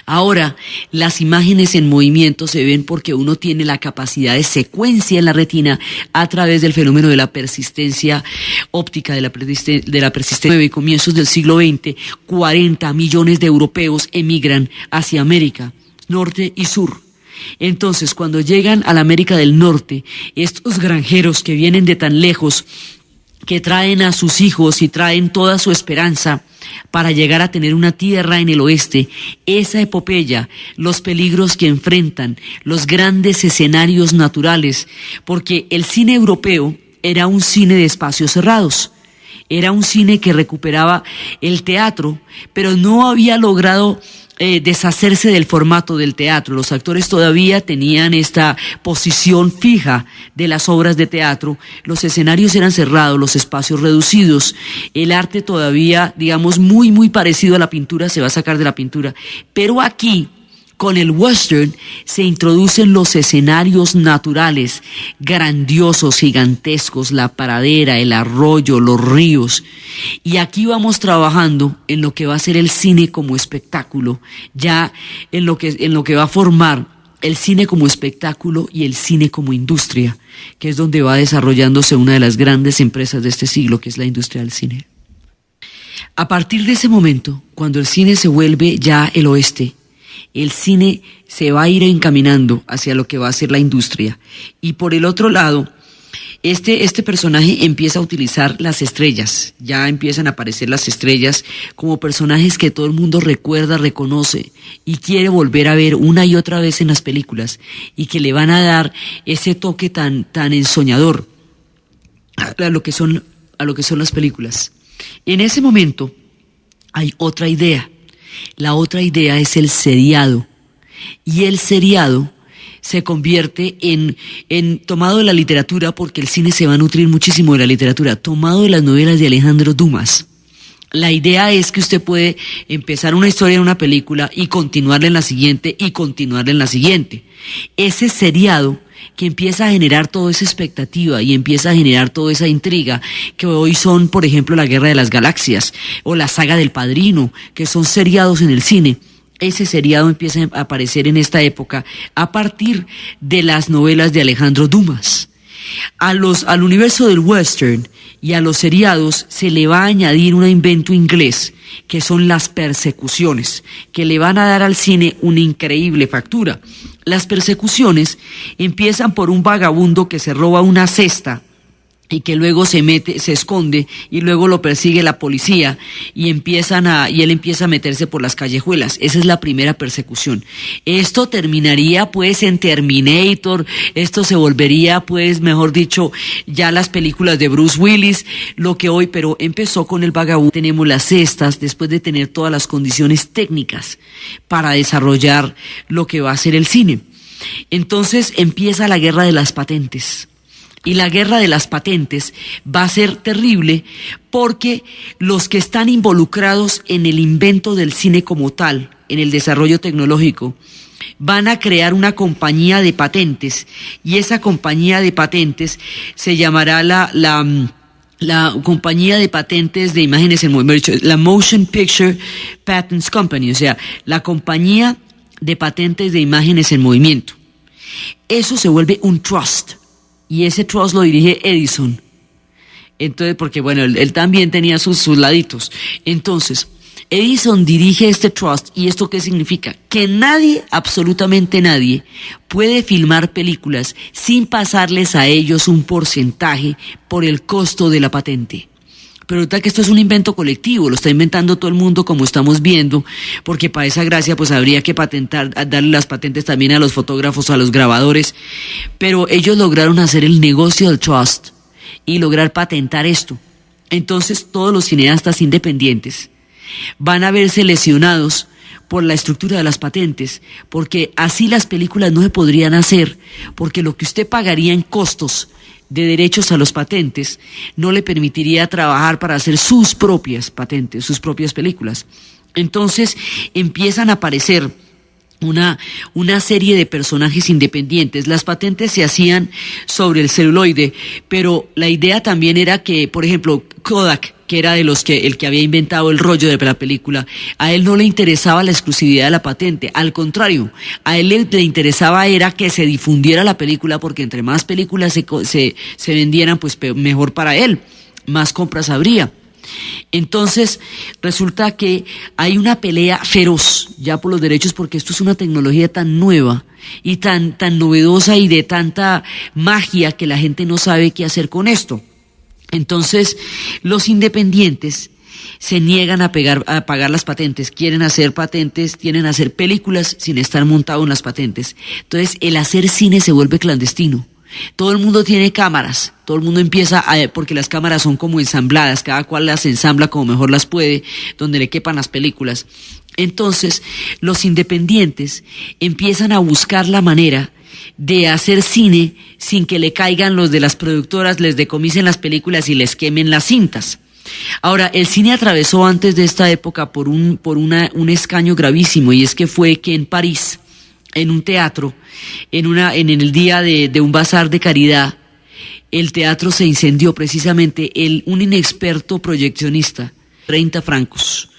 Ahora, las imágenes en movimiento se ven porque uno tiene la capacidad de secuencia en la retina a través del fenómeno de la persistencia óptica, de la persistencia. Y comienzos del siglo XX, 40 millones de europeos emigran hacia América, norte y sur. Entonces, cuando llegan a la América del Norte, estos granjeros que vienen de tan lejos, que traen a sus hijos y traen toda su esperanza para llegar a tener una tierra en el oeste, esa epopeya, los peligros que enfrentan, los grandes escenarios naturales, porque el cine europeo era un cine de espacios cerrados, era un cine que recuperaba el teatro, pero no había logrado deshacerse del formato del teatro. Los actores todavía tenían esta posición fija de las obras de teatro, los escenarios eran cerrados, los espacios reducidos, el arte todavía, digamos, muy muy parecido a la pintura, se va a sacar de la pintura, pero aquí con el western se introducen los escenarios naturales, grandiosos, gigantescos, la pradera, el arroyo, los ríos. Y aquí vamos trabajando en lo que va a ser el cine como espectáculo, ya en lo que va a formar el cine como espectáculo y el cine como industria, que es donde va desarrollándose una de las grandes empresas de este siglo, que es la industria del cine. A partir de ese momento, cuando el cine se vuelve ya el oeste, el cine se va a ir encaminando hacia lo que va a ser la industria. Y por el otro lado, este personaje empieza a utilizar las estrellas. Ya empiezan a aparecer las estrellas como personajes que todo el mundo recuerda, reconoce y quiere volver a ver una y otra vez en las películas y que le van a dar ese toque tan ensoñador a lo que son las películas. En ese momento hay otra idea. La otra idea es el seriado, y el seriado se convierte en tomado de la literatura, porque el cine se va a nutrir muchísimo de la literatura, tomado de las novelas de Alejandro Dumas. La idea es que usted puede empezar una historia en una película y continuarla en la siguiente y continuarla en la siguiente. Ese seriado que empieza a generar toda esa expectativa y empieza a generar toda esa intriga, que hoy son, por ejemplo, la Guerra de las Galaxias o la saga del Padrino, que son seriados en el cine. Ese seriado empieza a aparecer en esta época a partir de las novelas de Alejandro Dumas. Al universo del western y a los seriados se le va a añadir un invento inglés, que son las persecuciones, que le van a dar al cine una increíble factura. Las persecuciones empiezan por un vagabundo que se roba una cesta y que luego se esconde y luego lo persigue la policía y él empieza a meterse por las callejuelas. Esa es la primera persecución. Esto terminaría pues en Terminator, esto se volvería pues, mejor dicho, ya las películas de Bruce Willis, lo que hoy, pero empezó con el vagabundo. Tenemos las cestas después de tener todas las condiciones técnicas para desarrollar lo que va a ser el cine. Entonces empieza la guerra de las patentes. Y la guerra de las patentes va a ser terrible porque los que están involucrados en el invento del cine como tal, en el desarrollo tecnológico, van a crear una compañía de patentes y esa compañía de patentes se llamará la compañía de patentes de imágenes en movimiento, la Motion Picture Patents Company, o sea, la compañía de patentes de imágenes en movimiento. Eso se vuelve un trust. Y ese trust lo dirige Edison. Entonces, porque bueno, él también tenía sus laditos. Entonces, Edison dirige este trust. ¿Y esto qué significa? Que nadie, absolutamente nadie, puede filmar películas sin pasarles a ellos un porcentaje por el costo de la patente. Pero resulta que esto es un invento colectivo, lo está inventando todo el mundo como estamos viendo, porque para esa gracia pues habría que darle las patentes también a los fotógrafos, a los grabadores, pero ellos lograron hacer el negocio del trust y lograr patentar esto. Entonces todos los cineastas independientes van a verse lesionados por la estructura de las patentes, porque así las películas no se podrían hacer, porque lo que usted pagaría en costos de derechos a los patentes no le permitiría trabajar para hacer sus propias patentes, sus propias películas. Entonces empiezan a aparecer una serie de personajes independientes. Las patentes se hacían sobre el celuloide, pero la idea también era que, por ejemplo, Kodak, que era el que había inventado el rollo de la película, a él no le interesaba la exclusividad de la patente, al contrario, a él le interesaba era que se difundiera la película, porque entre más películas se vendieran, pues mejor para él, más compras habría. Entonces resulta que hay una pelea feroz ya por los derechos, porque esto es una tecnología tan nueva y tan novedosa y de tanta magia que la gente no sabe qué hacer con esto. Entonces los independientes se niegan a pagar las patentes, quieren hacer patentes, quieren hacer películas sin estar montado en las patentes. Entonces el hacer cine se vuelve clandestino. Todo el mundo tiene cámaras, todo el mundo empieza porque las cámaras son como ensambladas, cada cual las ensambla como mejor las puede, donde le quepan las películas. Entonces los independientes empiezan a buscar la manera de hacer cine sin que le caigan los de las productoras, les decomisen las películas y les quemen las cintas. Ahora, el cine atravesó antes de esta época por un escaño gravísimo, y es que fue que en París, en un teatro, en el día de un bazar de caridad, el teatro se incendió precisamente. Un inexperto proyeccionista, 30 francos.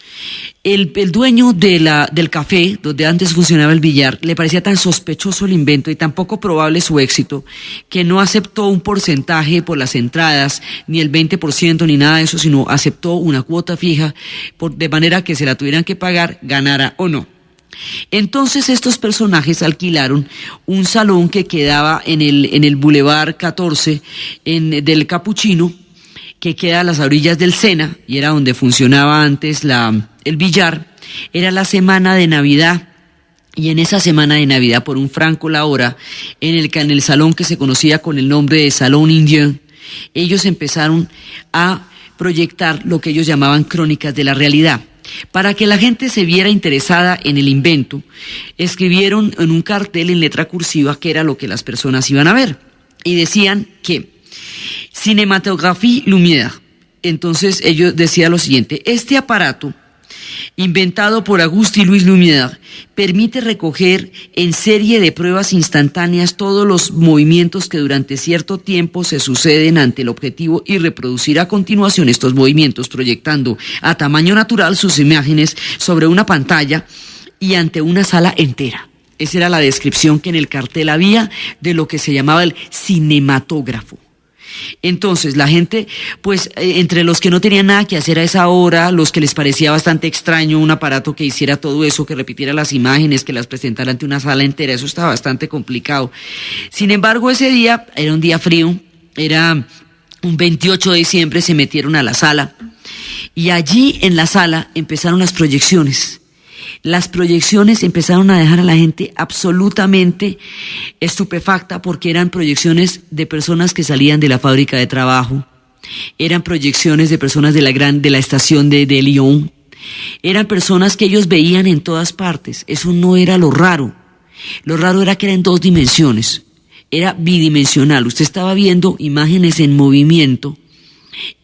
El dueño del café, donde antes funcionaba el billar, le parecía tan sospechoso el invento y tan poco probable su éxito, que no aceptó un porcentaje por las entradas, ni el 20% ni nada de eso, sino aceptó una cuota fija, de manera que se la tuvieran que pagar, ganara o no. Entonces estos personajes alquilaron un salón que quedaba en el Boulevard 14 del Capuchino, que queda a las orillas del Sena, y era donde funcionaba antes el billar. Era la semana de Navidad, y en esa semana de Navidad, por un franco la hora, en el salón que se conocía con el nombre de Salón Indien, ellos empezaron a proyectar lo que ellos llamaban crónicas de la realidad. Para que la gente se viera interesada en el invento, escribieron en un cartel en letra cursiva qué era lo que las personas iban a ver, y decían que Cinématographie Lumière, entonces ellos decían lo siguiente: este aparato, inventado por Auguste y Louis Lumière, permite recoger en serie de pruebas instantáneas todos los movimientos que durante cierto tiempo se suceden ante el objetivo y reproducir a continuación estos movimientos, proyectando a tamaño natural sus imágenes sobre una pantalla y ante una sala entera. Esa era la descripción que en el cartel había de lo que se llamaba el cinematógrafo. Entonces la gente, pues entre los que no tenían nada que hacer a esa hora, los que les parecía bastante extraño un aparato que hiciera todo eso, que repitiera las imágenes, que las presentara ante una sala entera, eso estaba bastante complicado. Sin embargo, ese día era un día frío, era un 28 de diciembre, se metieron a la sala y allí en la sala empezaron las proyecciones. Las proyecciones empezaron a dejar a la gente absolutamente estupefacta, porque eran proyecciones de personas que salían de la fábrica de trabajo, eran proyecciones de personas de la estación de Lyon, eran personas que ellos veían en todas partes. Eso no era lo raro era que era en 2 dimensiones, era bidimensional. Usted estaba viendo imágenes en movimiento,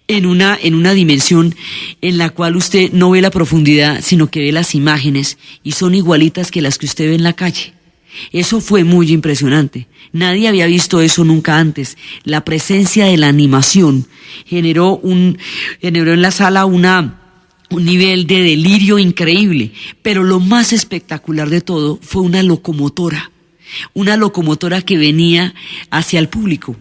en una dimensión en la cual usted no ve la profundidad, sino que ve las imágenes y son igualitas que las que usted ve en la calle. Eso fue muy impresionante. Nadie había visto eso nunca antes. La presencia de la animación generó en la sala un nivel de delirio increíble. Pero lo más espectacular de todo fue una locomotora que venía hacia el público.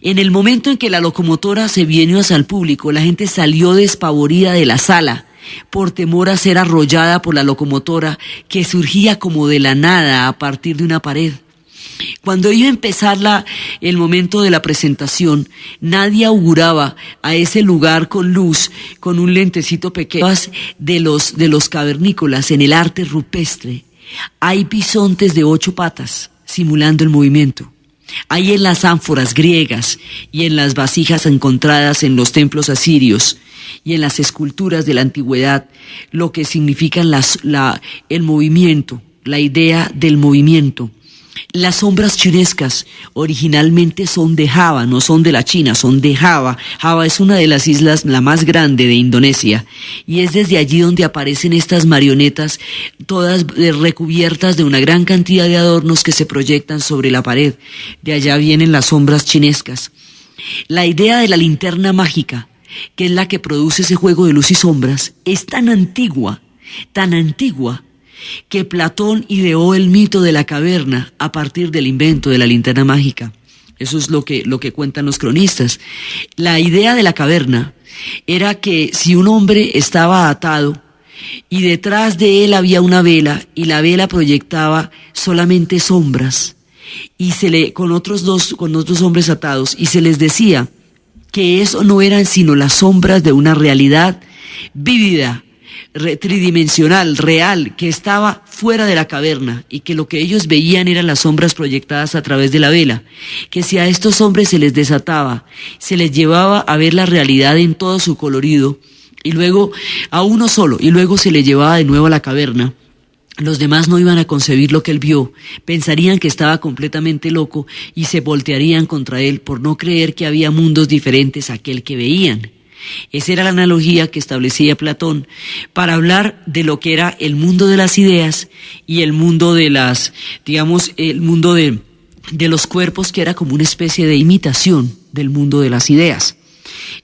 En el momento en que la locomotora se vino hacia el público, la gente salió despavorida de la sala por temor a ser arrollada por la locomotora, que surgía como de la nada a partir de una pared. Cuando iba a empezar el momento de la presentación, nadie auguraba a ese lugar con luz, con un lentecito pequeño de los cavernícolas en el arte rupestre. Hay bisontes de 8 patas simulando el movimiento. Hay en las ánforas griegas y en las vasijas encontradas en los templos asirios y en las esculturas de la antigüedad lo que significan el movimiento, la idea del movimiento. Las sombras chinescas originalmente son de Java, no son de la China, son de Java. Java es una de las islas, la más grande de Indonesia, y es desde allí donde aparecen estas marionetas, todas recubiertas de una gran cantidad de adornos que se proyectan sobre la pared. De allá vienen las sombras chinescas. La idea de la linterna mágica, que es la que produce ese juego de luz y sombras, es tan antigua, que Platón ideó el mito de la caverna a partir del invento de la linterna mágica. Eso es lo que cuentan los cronistas. La idea de la caverna era que si un hombre estaba atado y detrás de él había una vela y la vela proyectaba solamente sombras, y con otros dos hombres atados, y se les decía que eso no eran sino las sombras de una realidad vívida, tridimensional, real, que estaba fuera de la caverna, y que lo que ellos veían eran las sombras proyectadas a través de la vela, que si a estos hombres se les desataba, se les llevaba a ver la realidad en todo su colorido, y luego a uno solo, y luego se le llevaba de nuevo a la caverna, los demás no iban a concebir lo que él vio, pensarían que estaba completamente loco y se voltearían contra él por no creer que había mundos diferentes a aquel que veían. Esa era la analogía que establecía Platón para hablar de lo que era el mundo de las ideas y el mundo de el mundo de los cuerpos, que era como una especie de imitación del mundo de las ideas.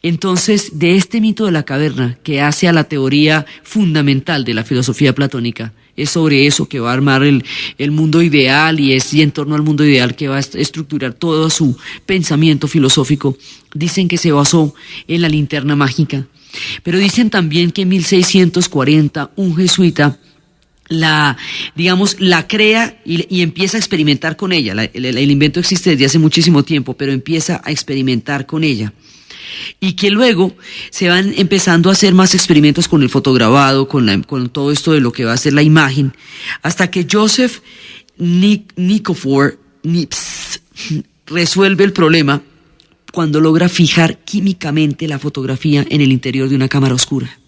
Entonces, de este mito de la caverna, que hace a la teoría fundamental de la filosofía platónica, es sobre eso que va a armar el mundo ideal, y en torno al mundo ideal que va a estructurar todo su pensamiento filosófico. Dicen que se basó en la linterna mágica, pero dicen también que en 1640 un jesuita la crea y empieza a experimentar con ella. El invento existe desde hace muchísimo tiempo, pero empieza a experimentar con ella. Y que luego se van empezando a hacer más experimentos con el fotograbado, con todo esto de lo que va a ser la imagen, hasta que Joseph Nikifor Niepce resuelve el problema cuando logra fijar químicamente la fotografía en el interior de una cámara oscura.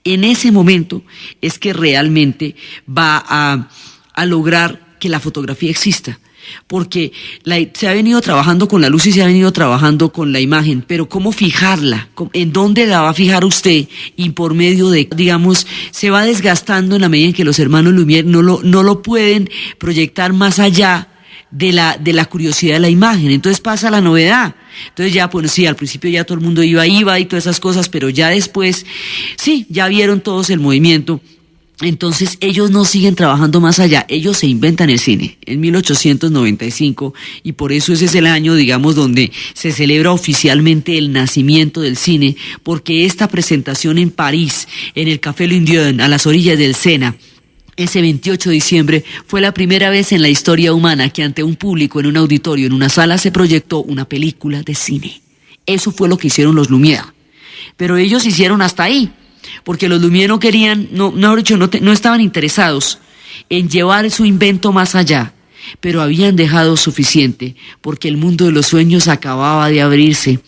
En ese momento es que realmente va a lograr que la fotografía exista. porque se ha venido trabajando con la luz y se ha venido trabajando con la imagen, pero ¿cómo fijarla? ¿En dónde la va a fijar usted? Y por medio de, digamos, se va desgastando en la medida en que los hermanos Lumière no lo pueden proyectar más allá de la curiosidad de la imagen. Entonces pasa la novedad. Entonces ya, pues sí, al principio ya todo el mundo iba y todas esas cosas, pero ya después, sí, ya vieron todos el movimiento. Entonces ellos no siguen trabajando más allá, ellos se inventan el cine en 1895 y por eso ese es el año, digamos, donde se celebra oficialmente el nacimiento del cine, porque esta presentación en París, en el Café L'Indienne, a las orillas del Sena, ese 28 de diciembre, fue la primera vez en la historia humana que ante un público en un auditorio, en una sala, se proyectó una película de cine. Eso fue lo que hicieron los Lumière, pero ellos hicieron hasta ahí. Porque los Lumière no querían, no estaban interesados en llevar su invento más allá, pero habían dejado suficiente, porque el mundo de los sueños acababa de abrirse.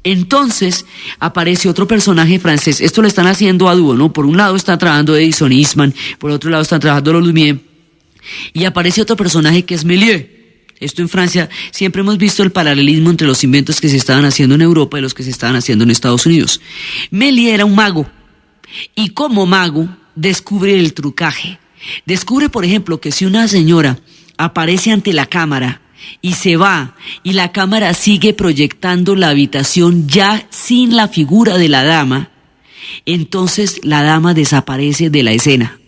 Entonces aparece otro personaje francés, esto lo están haciendo a dúo, ¿no? Por un lado están trabajando Edison y Eastman, por otro lado están trabajando los Lumière, y aparece otro personaje que es Méliès. Esto en Francia, siempre hemos visto el paralelismo entre los inventos que se estaban haciendo en Europa y los que se estaban haciendo en Estados Unidos. Méliès era un mago. Y como mago descubre el trucaje. Descubre, por ejemplo, que si una señora aparece ante la cámara y se va y la cámara sigue proyectando la habitación ya sin la figura de la dama, entonces la dama desaparece de la escena.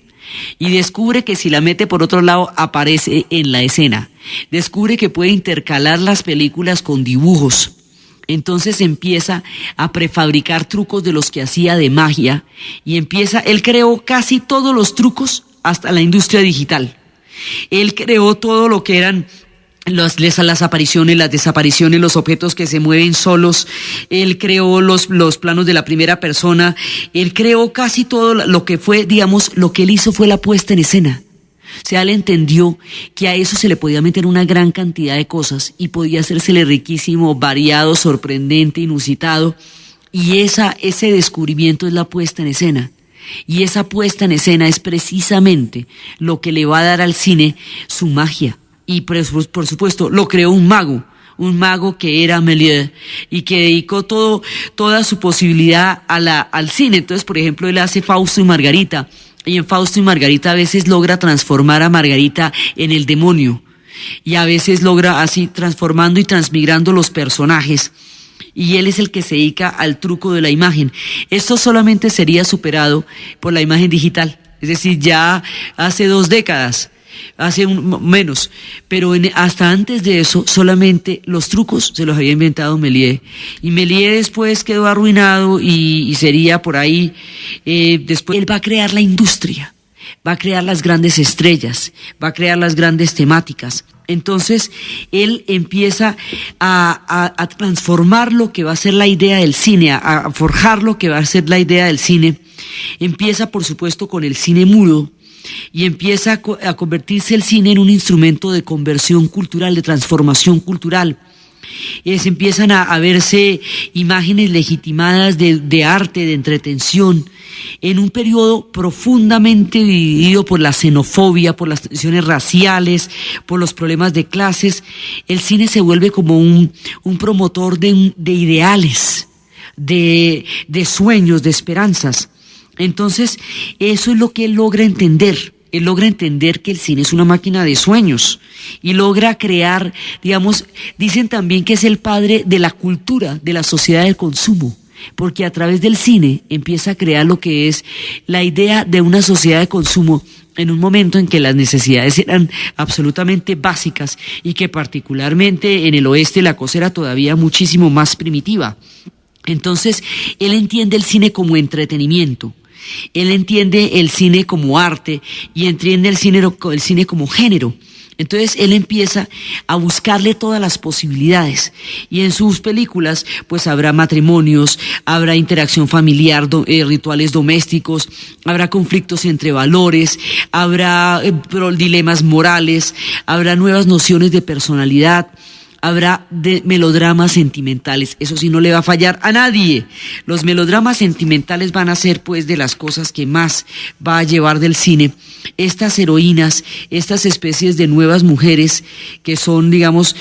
Y descubre que si la mete por otro lado aparece en la escena. Descubre que puede intercalar las películas con dibujos. Entonces empieza a prefabricar trucos de los que hacía de magia y él creó casi todos los trucos hasta la industria digital. Él creó todo lo que eran las apariciones, las desapariciones, los objetos que se mueven solos. Él creó los planos de la primera persona. Él creó casi todo lo que fue, digamos, lo que él hizo fue la puesta en escena. O sea, él entendió que a eso se le podía meter una gran cantidad de cosas y podía hacérsele riquísimo, variado, sorprendente, inusitado. Y ese descubrimiento es la puesta en escena. Y esa puesta en escena es precisamente lo que le va a dar al cine su magia. Y por supuesto, lo creó un mago que era Méliès y que dedicó toda su posibilidad al cine. Entonces, por ejemplo, él hace Fausto y Margarita. Y en Fausto y Margarita a veces logra transformar a Margarita en el demonio. Y a veces logra así transformando y transmigrando los personajes. Y él es el que se dedica al truco de la imagen. Esto solamente sería superado por la imagen digital. Es decir, ya hace 2 décadas. Hace menos, pero hasta antes de eso solamente los trucos se los había inventado Méliès, y Méliès después quedó arruinado y sería por ahí, después él va a crear la industria, va a crear las grandes estrellas, va a crear las grandes temáticas. Entonces él empieza a transformar lo que va a ser la idea del cine, a forjar lo que va a ser la idea del cine. Empieza por supuesto con el cine mudo, y empieza a convertirse el cine en un instrumento de conversión cultural, de transformación cultural. Se empiezan a verse imágenes legitimadas de arte, de entretención, en un periodo profundamente dividido por la xenofobia, por las tensiones raciales, por los problemas de clases. El cine se vuelve como un promotor de ideales, de sueños, de esperanzas. Entonces, eso es lo que él logra entender. Él logra entender que el cine es una máquina de sueños y logra crear, digamos, dicen también que es el padre de la cultura, de la sociedad del consumo, porque a través del cine empieza a crear lo que es la idea de una sociedad de consumo en un momento en que las necesidades eran absolutamente básicas y que particularmente en el oeste la cosa era todavía muchísimo más primitiva. Entonces, él entiende el cine como entretenimiento. Él entiende el cine como arte y entiende el cine como género. Entonces él empieza a buscarle todas las posibilidades y en sus películas pues habrá matrimonios, habrá interacción familiar, rituales domésticos, habrá conflictos entre valores, habrá dilemas morales, habrá nuevas nociones de personalidad. habrá de melodramas sentimentales. Eso sí no le va a fallar a nadie. Los melodramas sentimentales van a ser pues de las cosas que más va a llevar del cine. Estas heroínas, estas especies de nuevas mujeres que son, digamos,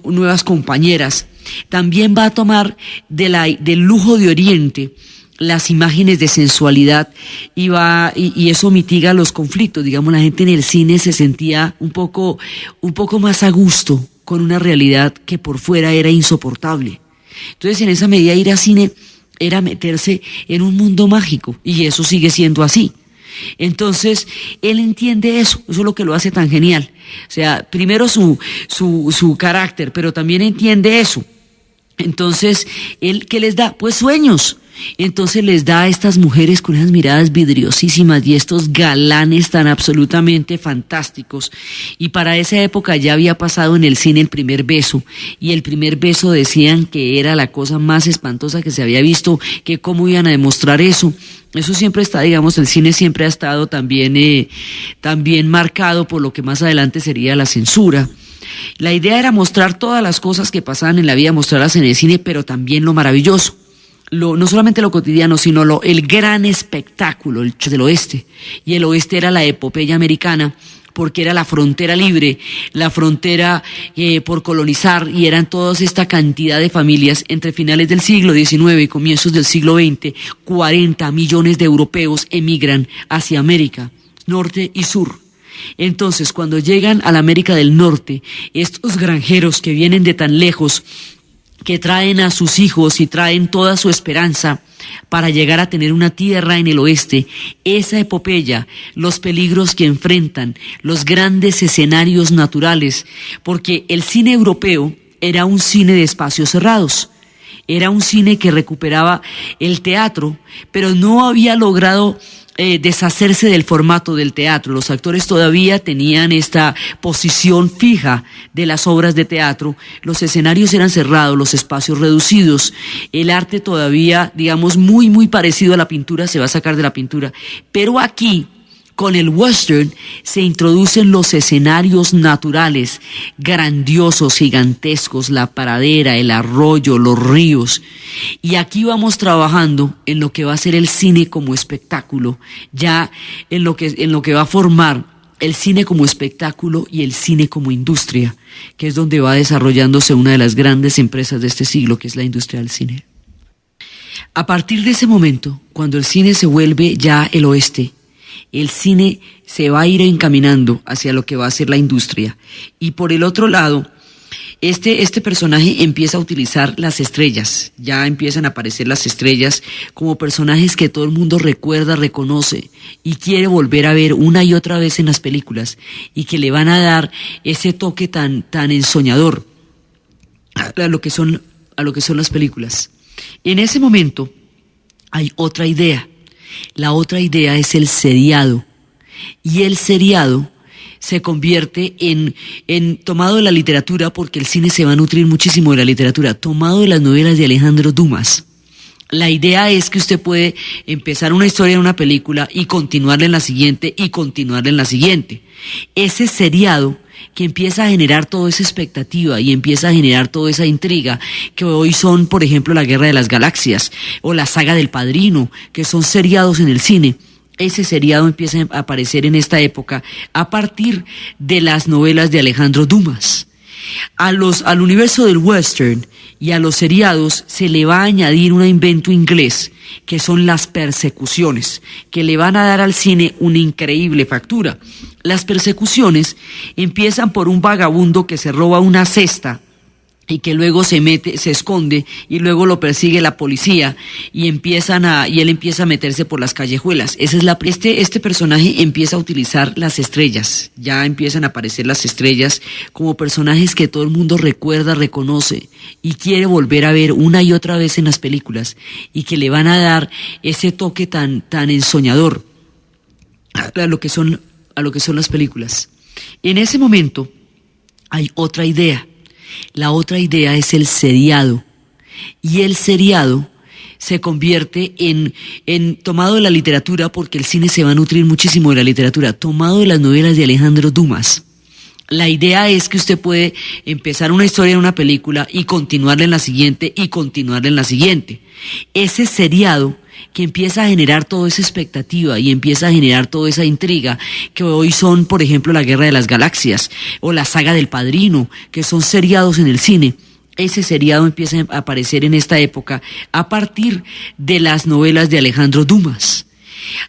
nuevas compañeras, también va a tomar del lujo de Oriente las imágenes de sensualidad y eso mitiga los conflictos. Digamos, la gente en el cine se sentía un poco más a gusto con una realidad que por fuera era insoportable. Entonces, en esa medida, ir al cine era meterse en un mundo mágico, y eso sigue siendo así. Entonces, él entiende eso es lo que lo hace tan genial. O sea, primero su carácter, pero también entiende eso. Entonces, ¿él qué les da? Pues sueños. Entonces les da a estas mujeres con esas miradas vidriosísimas y estos galanes tan absolutamente fantásticos. Y para esa época ya había pasado en el cine el primer beso, y el primer beso decían que era la cosa más espantosa que se había visto, que cómo iban a demostrar eso. Eso siempre está, digamos, el cine siempre ha estado también marcado por lo que más adelante sería la censura. La idea era mostrar todas las cosas que pasaban en la vida, mostrarlas en el cine, pero también lo maravilloso. No solamente lo cotidiano, sino el gran espectáculo del oeste. Y el oeste era la epopeya americana, porque era la frontera libre, la frontera por colonizar, y eran toda esta cantidad de familias. Entre finales del siglo XIX y comienzos del siglo XX, 40 millones de europeos emigran hacia América, norte y sur. Entonces, cuando llegan a la América del Norte, estos granjeros que vienen de tan lejos, que traen a sus hijos y traen toda su esperanza para llegar a tener una tierra en el oeste, esa epopeya, los peligros que enfrentan, los grandes escenarios naturales, porque el cine europeo era un cine de espacios cerrados, era un cine que recuperaba el teatro, pero no había logrado deshacerse del formato del teatro. Los actores todavía tenían esta posición fija de las obras de teatro, los escenarios eran cerrados, los espacios reducidos, el arte todavía, digamos, muy muy parecido a la pintura, se va a sacar de la pintura, pero aquí con el western se introducen los escenarios naturales, grandiosos, gigantescos, la pradera, el arroyo, los ríos. Y aquí vamos trabajando en lo que va a ser el cine como espectáculo, ya en lo que va a formar el cine como espectáculo y el cine como industria, que es donde va desarrollándose una de las grandes empresas de este siglo, que es la industria del cine. A partir de ese momento, cuando el cine se vuelve ya el oeste, el cine se va a ir encaminando hacia lo que va a ser la industria. Y por el otro lado, este personaje empieza a utilizar las estrellas. Ya empiezan a aparecer las estrellas como personajes que todo el mundo recuerda, reconoce y quiere volver a ver una y otra vez en las películas, y que le van a dar ese toque tan ensoñador a lo que son las películas. En ese momento hay otra idea. La otra idea es el seriado, y el seriado se convierte en tomado de la literatura, porque el cine se va a nutrir muchísimo de la literatura, tomado de las novelas de Alejandro Dumas. La idea es que usted puede empezar una historia en una película y continuarla en la siguiente y continuarla en la siguiente. Ese seriado que empieza a generar toda esa expectativa y empieza a generar toda esa intriga, que hoy son, por ejemplo, la Guerra de las Galaxias o la saga del Padrino, que son seriados en el cine. Ese seriado empieza a aparecer en esta época a partir de las novelas de Alejandro Dumas. Al universo del western y a los seriados se le va a añadir un invento inglés, que son las persecuciones, que le van a dar al cine una increíble factura. Las persecuciones empiezan por un vagabundo que se roba una cesta y que luego se esconde, y luego lo persigue la policía y él empieza a meterse por las callejuelas. Este personaje empieza a utilizar las estrellas. Ya empiezan a aparecer las estrellas como personajes que todo el mundo recuerda, reconoce y quiere volver a ver una y otra vez en las películas, y que le van a dar ese toque tan ensoñador a lo que son las películas. En ese momento hay otra idea. La otra idea es el seriado, y el seriado se convierte en tomado de la literatura, porque el cine se va a nutrir muchísimo de la literatura, tomado de las novelas de Alejandro Dumas. La idea es que usted puede empezar una historia en una película y continuarla en la siguiente y continuarla en la siguiente. Ese seriado que empieza a generar toda esa expectativa y empieza a generar toda esa intriga que hoy son, por ejemplo, la Guerra de las Galaxias o la saga del Padrino, que son seriados en el cine. Ese seriado empieza a aparecer en esta época a partir de las novelas de Alejandro Dumas.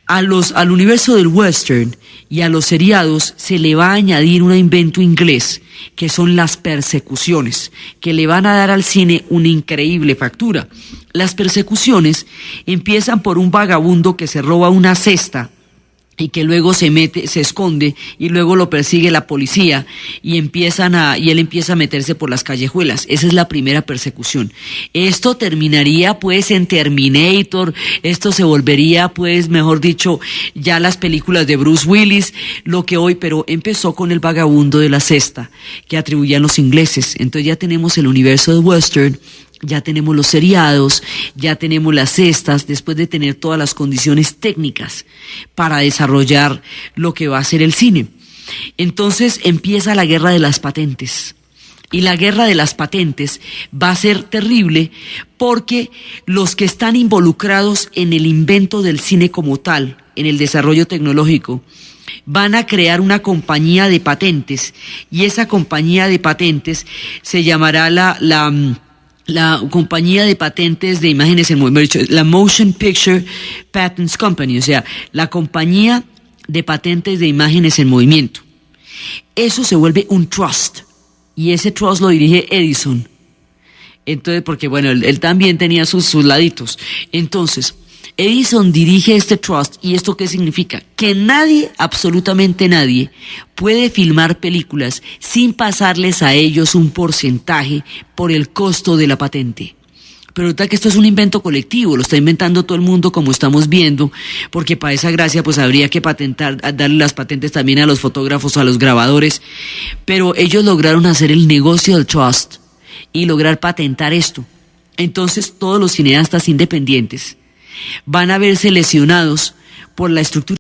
Al universo del western y a los seriados se le va a añadir un invento inglés, que son las persecuciones, que le van a dar al cine una increíble factura. Las persecuciones empiezan por un vagabundo que se roba una cesta y que luego se esconde y luego lo persigue la policía y él empieza a meterse por las callejuelas. Esa es la primera persecución. Esto terminaría pues en Terminator, esto se volvería pues, mejor dicho, ya las películas de Bruce Willis, pero empezó con el vagabundo de la cesta que atribuían los ingleses. Entonces ya tenemos el universo de western, ya tenemos los seriados, ya tenemos las cestas, después de tener todas las condiciones técnicas para desarrollar lo que va a ser el cine. Entonces empieza la guerra de las patentes. Y la guerra de las patentes va a ser terrible porque los que están involucrados en el invento del cine como tal, en el desarrollo tecnológico, van a crear una compañía de patentes, y esa compañía de patentes se llamará la compañía de patentes de imágenes en movimiento, la Motion Picture Patents Company, o sea, la compañía de patentes de imágenes en movimiento. Eso se vuelve un trust, y ese trust lo dirige Edison. Entonces, porque bueno, él también tenía sus laditos. Entonces, Edison dirige este trust, ¿y esto qué significa? Que nadie, absolutamente nadie, puede filmar películas sin pasarles a ellos un porcentaje por el costo de la patente. Pero resulta que esto es un invento colectivo, lo está inventando todo el mundo, como estamos viendo, porque para esa gracia pues habría que darle las patentes también a los fotógrafos, a los grabadores, pero ellos lograron hacer el negocio del trust y lograr patentar esto. Entonces todos los cineastas independientes van a verse lesionados por la estructura